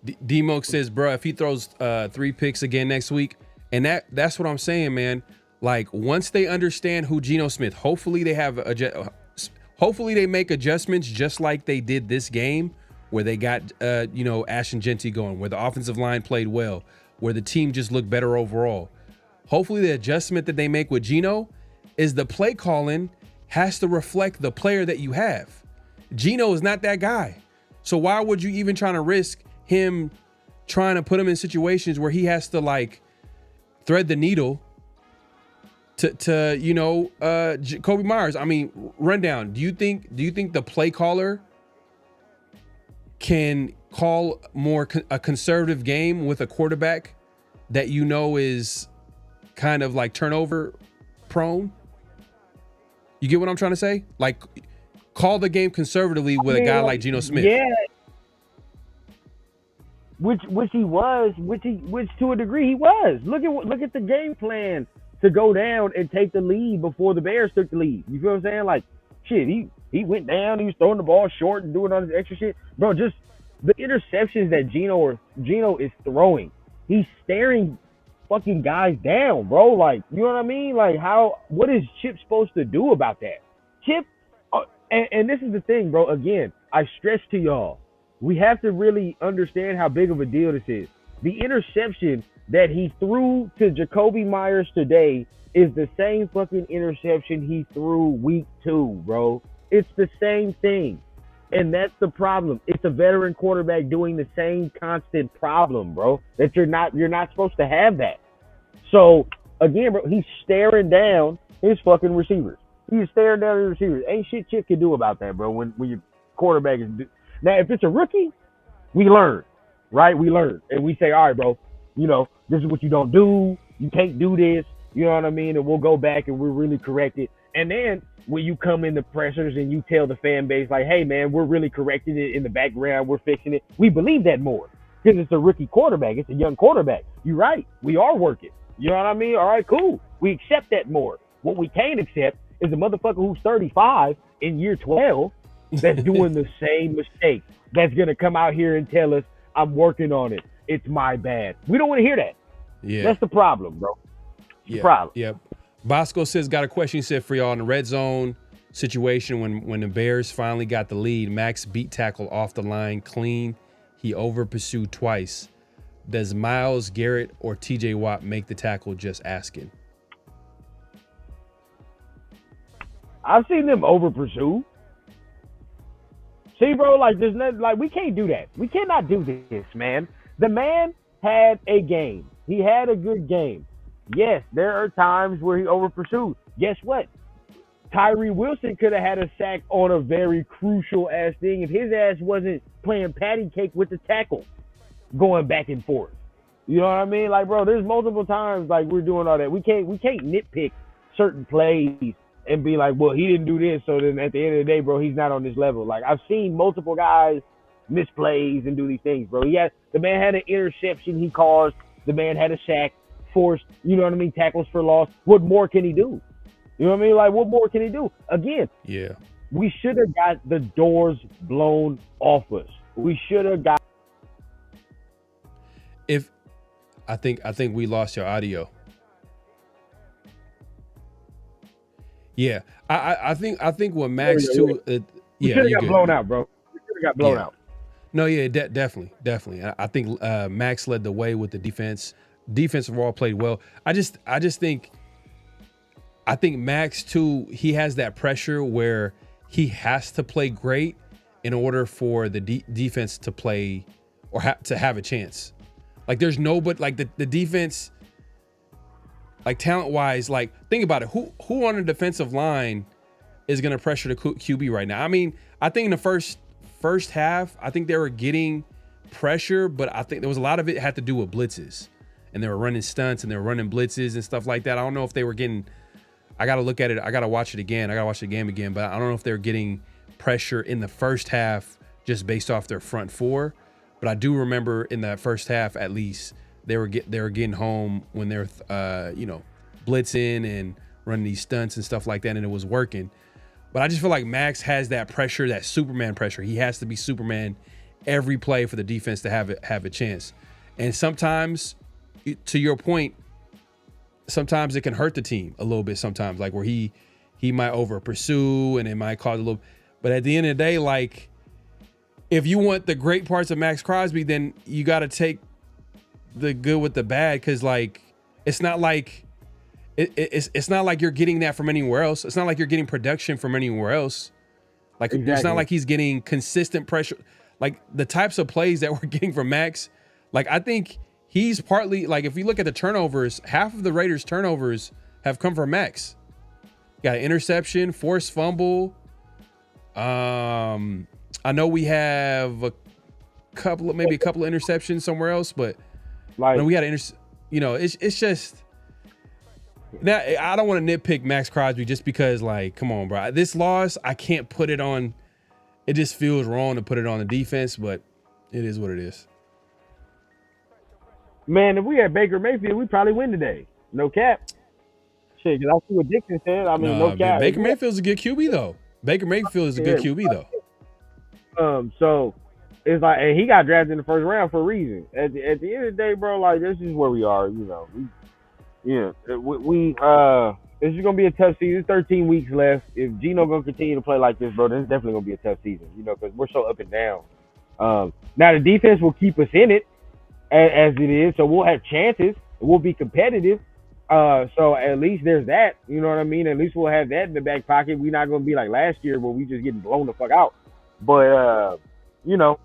Yeah. D-Moke says, bro, if he throws 3 picks again next week, and that's what I'm saying, man. Like, once they understand who Geno Smith, hopefully they make adjustments just like they did this game, where they got Ash and Jeanty going, where the offensive line played well, where the team just looked better overall. Hopefully the adjustment that they make with Geno is the play calling has to reflect the player that you have. Geno is not that guy. So why would you even try to risk him trying to put him in situations where he has to like thread the needle to Jacoby Myers? I mean, rundown. Do you think the play caller can call a conservative game with a quarterback that is kind of like turnover prone? You get what I'm trying to say? Like, call the game conservatively with a guy like Geno Smith. Yeah. Which he was, which to a degree he was. Look at the game plan to go down and take the lead before the Bears took the lead. You feel what I'm saying? Like, shit, he went down, he was throwing the ball short and doing all this extra shit. Bro, just the interceptions that Geno is throwing. He's staring fucking guys down, bro. Like, you know what I mean? Like, what is Chip supposed to do about that? Chip, and this is the thing, bro. Again, I stress to y'all, we have to really understand how big of a deal this is. The interception that he threw to Jacoby Myers today is the same fucking interception he threw week 2, bro. It's the same thing. And that's the problem. It's a veteran quarterback doing the same constant problem, bro. That you're not supposed to have that. So, again, bro, he's staring down his fucking receivers. He's staring down his receivers. Ain't shit Chip can do about that, bro, when your quarterback is... Now, if it's a rookie, we learn, right? We learn. And we say, all right, bro, this is what you don't do. You can't do this. You know what I mean? And we'll go back and we'll really correct it. And then when you come in the pressers and you tell the fan base, like, hey, man, we're really correcting it in the background. We're fixing it. We believe that more because it's a rookie quarterback. It's a young quarterback. You're right. We are working. You know what I mean? All right, cool. We accept that more. What we can't accept is a motherfucker who's 35 in year 12 that's doing the same mistake. That's going to come out here and tell us, I'm working on it. It's my bad. We don't want to hear that. Yeah. That's the problem, bro. It's the problem. Yep. Bosco says, got a question. He said, for y'all in the red zone situation, when the Bears finally got the lead, Max beat tackle off the line clean. He over pursued twice. Does Myles Garrett or TJ Watt make the tackle? Just asking. I've seen them over pursue. See, bro, like there's nothing, like we can't do that. We cannot do this, man. The man had a game. He had a good game. Yes, there are times where he over pursued. Guess what? Tyree Wilson could have had a sack on a very crucial ass thing if his ass wasn't playing patty cake with the tackle, going back and forth. You know what I mean? Like, bro, there's multiple times like we're doing all that. We can't nitpick certain plays and be like, well, he didn't do this, so then at the end of the day, bro, he's not on this level. Like, I've seen multiple guys miss plays and do these things, bro. The man had an interception he caused. The man had a sack, forced, you know what I mean, tackles for loss. What more can he do? You know what I mean? Like, what more can he do? Again, yeah, we should have got the doors blown off us. We should have got. If I think we lost your audio. Yeah, I think what Max too. We Yeah, should have you got good. blown out, bro. We should have got blown out. No, yeah, definitely. I think Max led the way with the defense. Defensive all played well. I think Max too. He has that pressure where he has to play great in order for the defense to play or to have a chance. Like there's nobody like the defense. Like talent wise, like think about it. Who on the defensive line is going to pressure the QB right now? I mean, I think in the first half, I think they were getting pressure, but I think there was a lot of it had to do with blitzes, and they were running stunts and they were running blitzes and stuff like that. I don't know if they were getting. I got to look at it. I got to watch it again. I got to watch the game again, but I don't know if they were getting pressure in the first half just based off their front four. But I do remember in that first half, at least. They were getting home when they're blitzing and running these stunts and stuff like that, and it was working. But I just feel like Max has that pressure, that Superman pressure. He has to be Superman every play for the defense to have a chance. And sometimes, to your point, sometimes it can hurt the team a little bit. Sometimes, like where he might over pursue and it might cause a little. But at the end of the day, like if you want the great parts of Max Crosby, then you got to take the good with the bad, because like it's not like it's not like you're getting that from anywhere else. It's not like you're getting production from anywhere else. Like exactly. It's not like he's getting consistent pressure. Like the types of plays that we're getting from Max, like I think he's partly like if you look at the turnovers, half of the Raiders' turnovers have come from Max. Got an interception, forced fumble. I know we have a couple of interceptions somewhere else, but like we got it's just now I don't want to nitpick Max Crosby just because like come on, bro. This loss I can't put it on. It just feels wrong to put it on the defense, but it is what it is. Man, if we had Baker Mayfield, we'd probably win today. No cap. Shit, because I see what Dixon said. I mean, no cap. Man, Baker Mayfield's a good QB though. Baker Mayfield is a good QB though. So it's like, and he got drafted in the first round for a reason. At the end of the day, bro, like this is where we are. You know, this is gonna be a tough season. 13 weeks left. If Geno gonna continue to play like this, bro, then it's definitely gonna be a tough season. You know, because we're so up and down. Now the defense will keep us in it as it is, so we'll have chances. We'll be competitive. So at least there's that. You know what I mean? At least we'll have that in the back pocket. We're not gonna be like last year where we just getting blown the fuck out. But you know,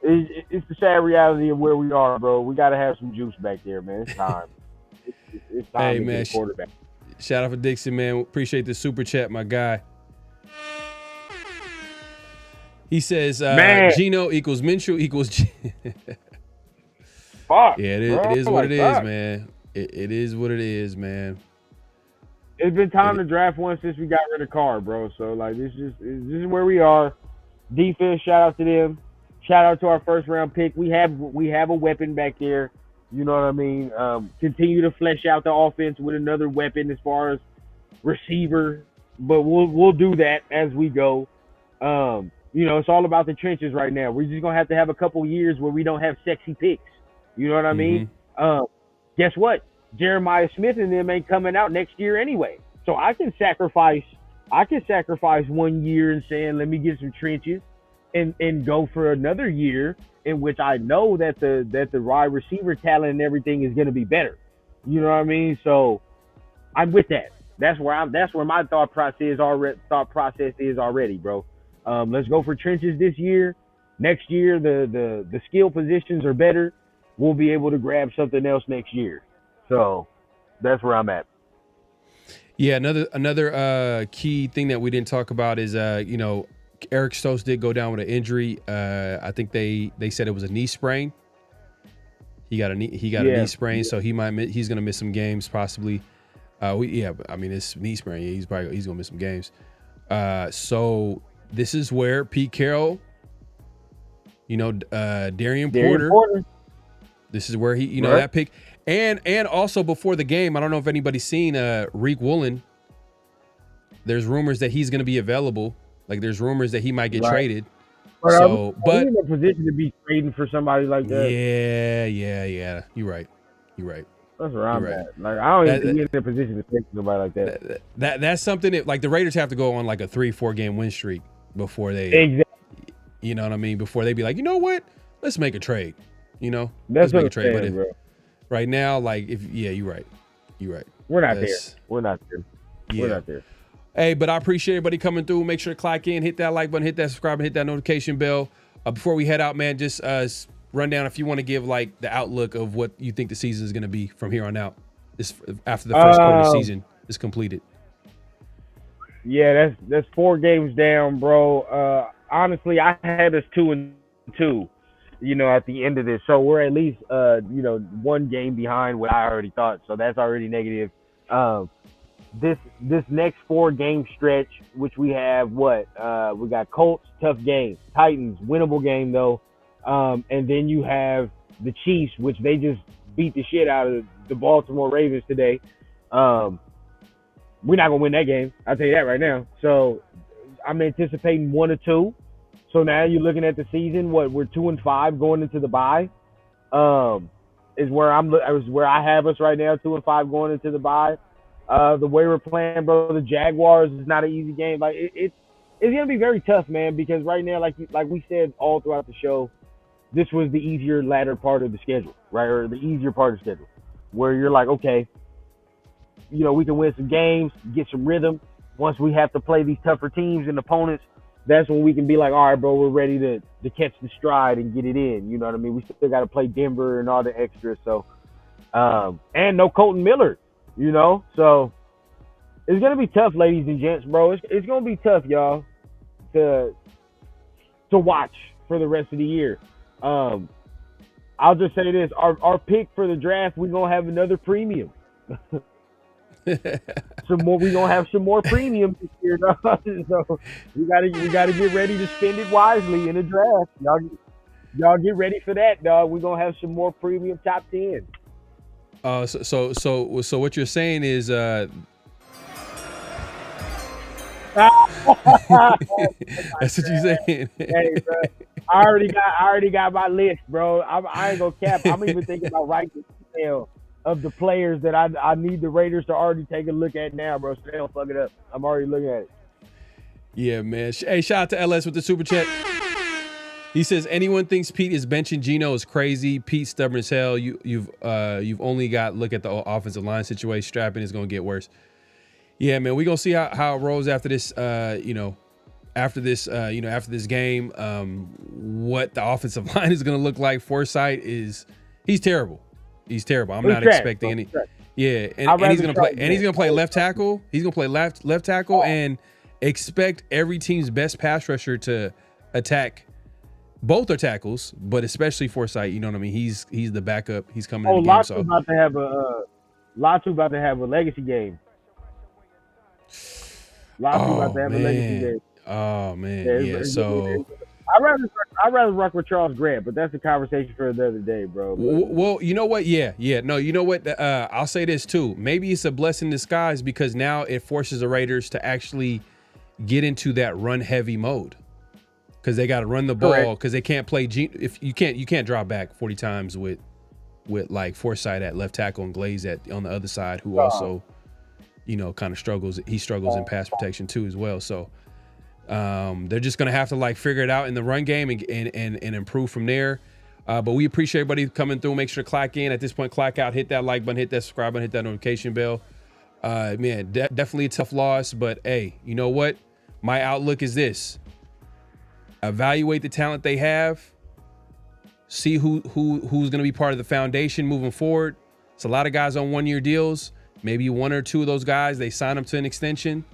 it's the sad reality of where we are, bro. We got to have some juice back there, man. It's time. It's time to get a quarterback. Shout out for Dixon, man. Appreciate the super chat, my guy. He says, Geno equals Minshew equals Fuck, yeah, it is what it is, man. It is what it is, man. It's been time to draft one since we got rid of Carr, bro. So, like, this is where we are. Defense, shout out to them. Shout out to our first round pick. We have a weapon back there. You know what I mean? Continue to flesh out the offense with another weapon as far as receiver, but we'll do that as we go. You know, it's all about the trenches right now. We're just gonna have a couple years where we don't have sexy picks. You know what I mean? Guess what? Jeremiah Smith and them ain't coming out next year anyway. So I can sacrifice 1 year and saying, let me get some trenches and go for another year in which I know that the wide receiver talent and everything is going to be better. You know what I mean? So I'm with that. That's where my thought process is already, bro. Let's go for trenches this year. Next year, the skill positions are better. We'll be able to grab something else next year. So that's where I'm at. Yeah, another key thing that we didn't talk about is Eric Stokes did go down with an injury. I think they said it was a knee sprain. He got a knee sprain, so he's going to miss some games possibly. It's knee sprain. Yeah, he's going to miss some games. So this is where Pete Carroll, Darian Porter. This is where he, right. That pick. And also before the game, I don't know if anybody's seen Reek Woolen. There's rumors that he's going to be available. Like there's rumors that he might get traded. But So, are but we in a position to be trading for somebody like that? yeah. You're right. That's where I'm You're right. at. Like, I don't even That, think we're in a position to take somebody like that. that's something that like the Raiders have to go on like a 3-4 game win streak before they, Exactly. you know what I mean? Before they be like, you know what? Let's make a trade. You know, That's let's make what a trade. I'm But saying, bro. right now, like you're right. We're not there. That's- We're not there. Yeah. We're not there. Hey, but I appreciate everybody coming through. Make sure to clock in, hit that like button, hit that subscribe, and hit that notification bell. Before we head out, man, just run down if you want to give like the outlook of what you think the season is going to be from here on out. This after the first quarter of the season is completed. Yeah, that's 4 games down, bro. Honestly, I had us 2-2, you know, at the end of this. So we're at least 1 game behind what I already thought. So that's already negative. This next 4 game stretch, which we have we got Colts, tough game, Titans, winnable game though. And then you have the Chiefs, which they just beat the shit out of the Baltimore Ravens today. We're not gonna win that game. I'll tell you that right now. So I'm anticipating 1 or 2. So now you're looking at the season. We're 2-5 going into the bye. Is where I have us right now, 2-5 going into the bye. The way we're playing, bro, the Jaguars is not an easy game. Like it's gonna be very tough, man. Because right now, like we said all throughout the show, this was the easier latter part of the schedule, right, or the easier part of the schedule, where you're like, okay, you know, we can win some games, get some rhythm. Once we have to play these tougher teams and opponents, that's when we can be like, all right, bro, we're ready to catch the stride and get it in. You know what I mean? We still got to play Denver and all the extras. So, and no Colton Miller, you know? So it's going to be tough, ladies and gents, bro. It's going to be tough, y'all, to watch for the rest of the year. I'll just say this. Our pick for the draft, we're going to have another premium. We're gonna have some more premium this year, dog. So we gotta get ready to spend it wisely in the draft. Y'all get ready for that, dog. We're gonna have some more premium top 10. So what you're saying is that's what you're saying. Hey, bro, I already got my list, bro. I ain't gonna cap. I'm even thinking about writing the email of the players that I need the Raiders to already take a look at now, bro, so they don't fuck it up. I'm already looking at it. Yeah, man. Hey, shout out to LS with the super chat. He says, anyone thinks Pete is benching Geno is crazy. Pete's stubborn as hell. You've only got look at the offensive line situation. Strapping is going to get worse. Yeah, man. We're going to see how it rolls after this, after this game. What the offensive line is going to look like. Forsythe he's terrible. He's terrible. I'm not expecting any. Yeah, and he's gonna play. And he's gonna play left tackle. He's gonna play left tackle, and expect every team's best pass rusher to attack both their tackles, but especially Forsythe. You know what I mean? He's the backup. He's coming in the game. So Latu about to have a legacy game. Latu about to have a legacy game. Oh man, yeah. So. I'd rather rock with Charles Grant, but that's a conversation for the other day, bro. Well, you know what? Yeah. No, you know what? I'll say this too. Maybe it's a blessing in disguise because now it forces the Raiders to actually get into that run heavy mode because they got to run the ball because they can't play. If you can't drop back 40 times with like Forsythe at left tackle and Glaze on the other side, who also, kind of struggles. He struggles in pass protection too as well. So. They're just gonna have to like figure it out in the run game and improve from there. But we appreciate everybody coming through. Make sure to clock in at this point, clock out, hit that like button, hit that subscribe button, hit that notification bell. Man, definitely a tough loss, but hey, you know what? My outlook is this: evaluate the talent they have, see who's gonna be part of the foundation moving forward. It's a lot of guys on 1-year deals. Maybe 1 or 2 of those guys they sign them to an extension.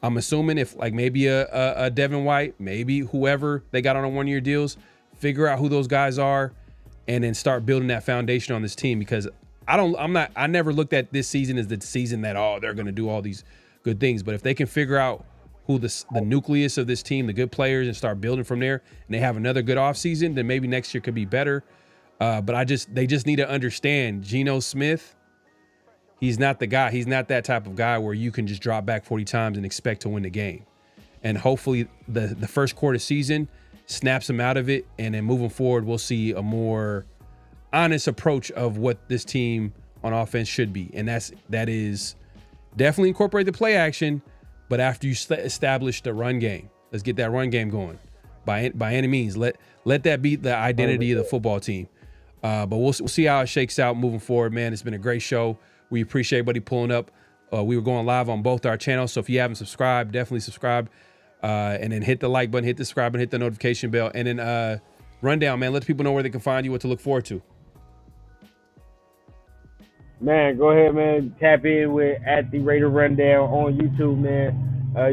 I'm assuming if like maybe a Devin White, maybe whoever they got on 1-year deals, figure out who those guys are and then start building that foundation on this team because I never looked at this season as the season that, they're going to do all these good things. But if they can figure out who the nucleus of this team, the good players, and start building from there and they have another good offseason, then maybe next year could be better. But they just need to understand Geno Smith. He's not the guy. He's not that type of guy where you can just drop back 40 times and expect to win the game. And hopefully the first quarter season snaps them out of it, and then moving forward, we'll see a more honest approach of what this team on offense should be, and that is definitely incorporate the play action, but after you establish the run game, let's get that run game going by any means. Let that be the identity of the football team. But we'll see how it shakes out moving forward, man. It's been a great show. We appreciate everybody pulling up. We were going live on both our channels, so if you haven't subscribed, definitely subscribe. And then hit the like button, hit the subscribe, and hit the notification bell. And then Rundown, man, let people know where they can find you, what to look forward to. Man, go ahead, man. Tap in with @the Rundown on YouTube, man.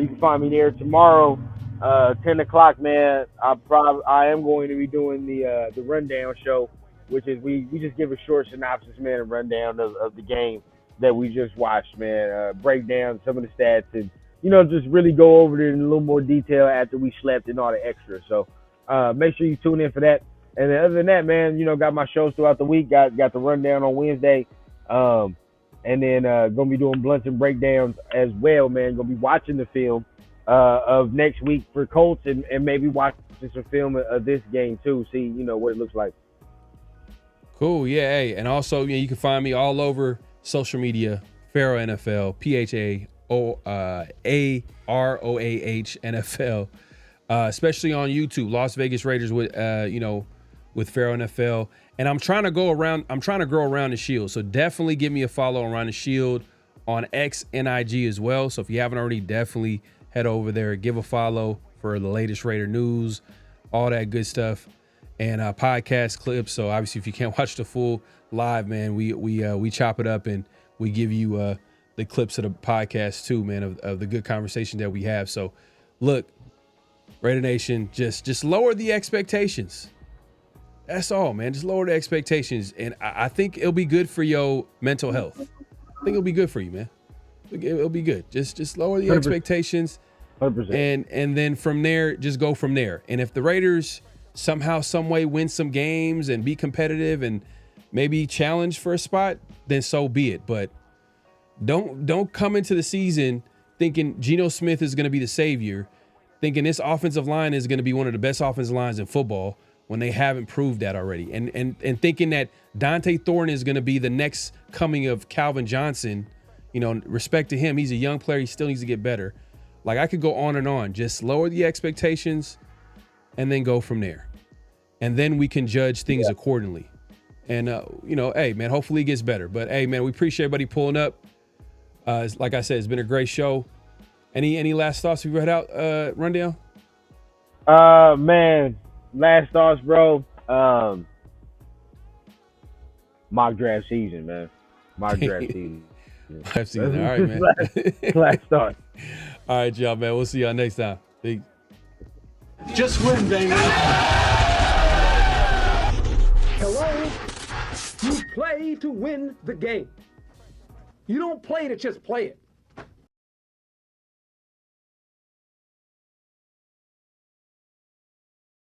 You can find me there tomorrow, 10 o'clock, man. I am going to be doing the Rundown show, which is we just give a short synopsis, man, and rundown of the game that we just watched, man. Break down some of the stats and, just really go over it in a little more detail after we slept and all the extras. So make sure you tune in for that. And then other than that, man, got my shows throughout the week. Got the Rundown on Wednesday. And then gonna be doing blunts and breakdowns as well, man. Gonna be watching the film of next week for Colts and maybe watching some film of this game too. See, what it looks like. Cool, yeah. Hey, and also, you can find me all over social media. PharoahNFL, PharoahNFL, especially on YouTube. Las Vegas Raiders with PharoahNFL. And I'm trying to grow around the Shield. So definitely give me a follow around the Shield on X and IG as well. So if you haven't already, definitely head over there, give a follow for the latest Raider news, all that good stuff, and podcast clips. So obviously, if you can't watch the full live, man, we chop it up and we give you the clips of the podcast too, man, of the good conversation that we have. So look, Raider Nation, just lower the expectations. That's all, man. Just lower the expectations. And I think it'll be good for your mental health. I think it'll be good for you, man. It'll be good. Just lower the 100%. Expectations. 100%. And then from there, just go from there. And if the Raiders somehow, some way win some games and be competitive and maybe challenge for a spot, then so be it. But don't come into the season thinking Geno Smith is going to be the savior, thinking this offensive line is going to be one of the best offensive lines in football, when they haven't proved that already. And thinking that Dante Thornton is going to be the next coming of Calvin Johnson, respect to him. He's a young player. He still needs to get better. Like, I could go on and on. Just lower the expectations and then go from there. And then we can judge things accordingly. And, hey, man, hopefully it gets better. But, hey, man, we appreciate everybody pulling up. Like I said, it's been a great show. Any last thoughts we read out, Rundown? Man. Last thoughts, bro. Mock draft season, man. Mock draft season. I've seen that. All right, man. Last thought. All right, y'all, man. We'll see y'all next time. Peace. Just win, baby. Hello? You play to win the game. You don't play to just play it.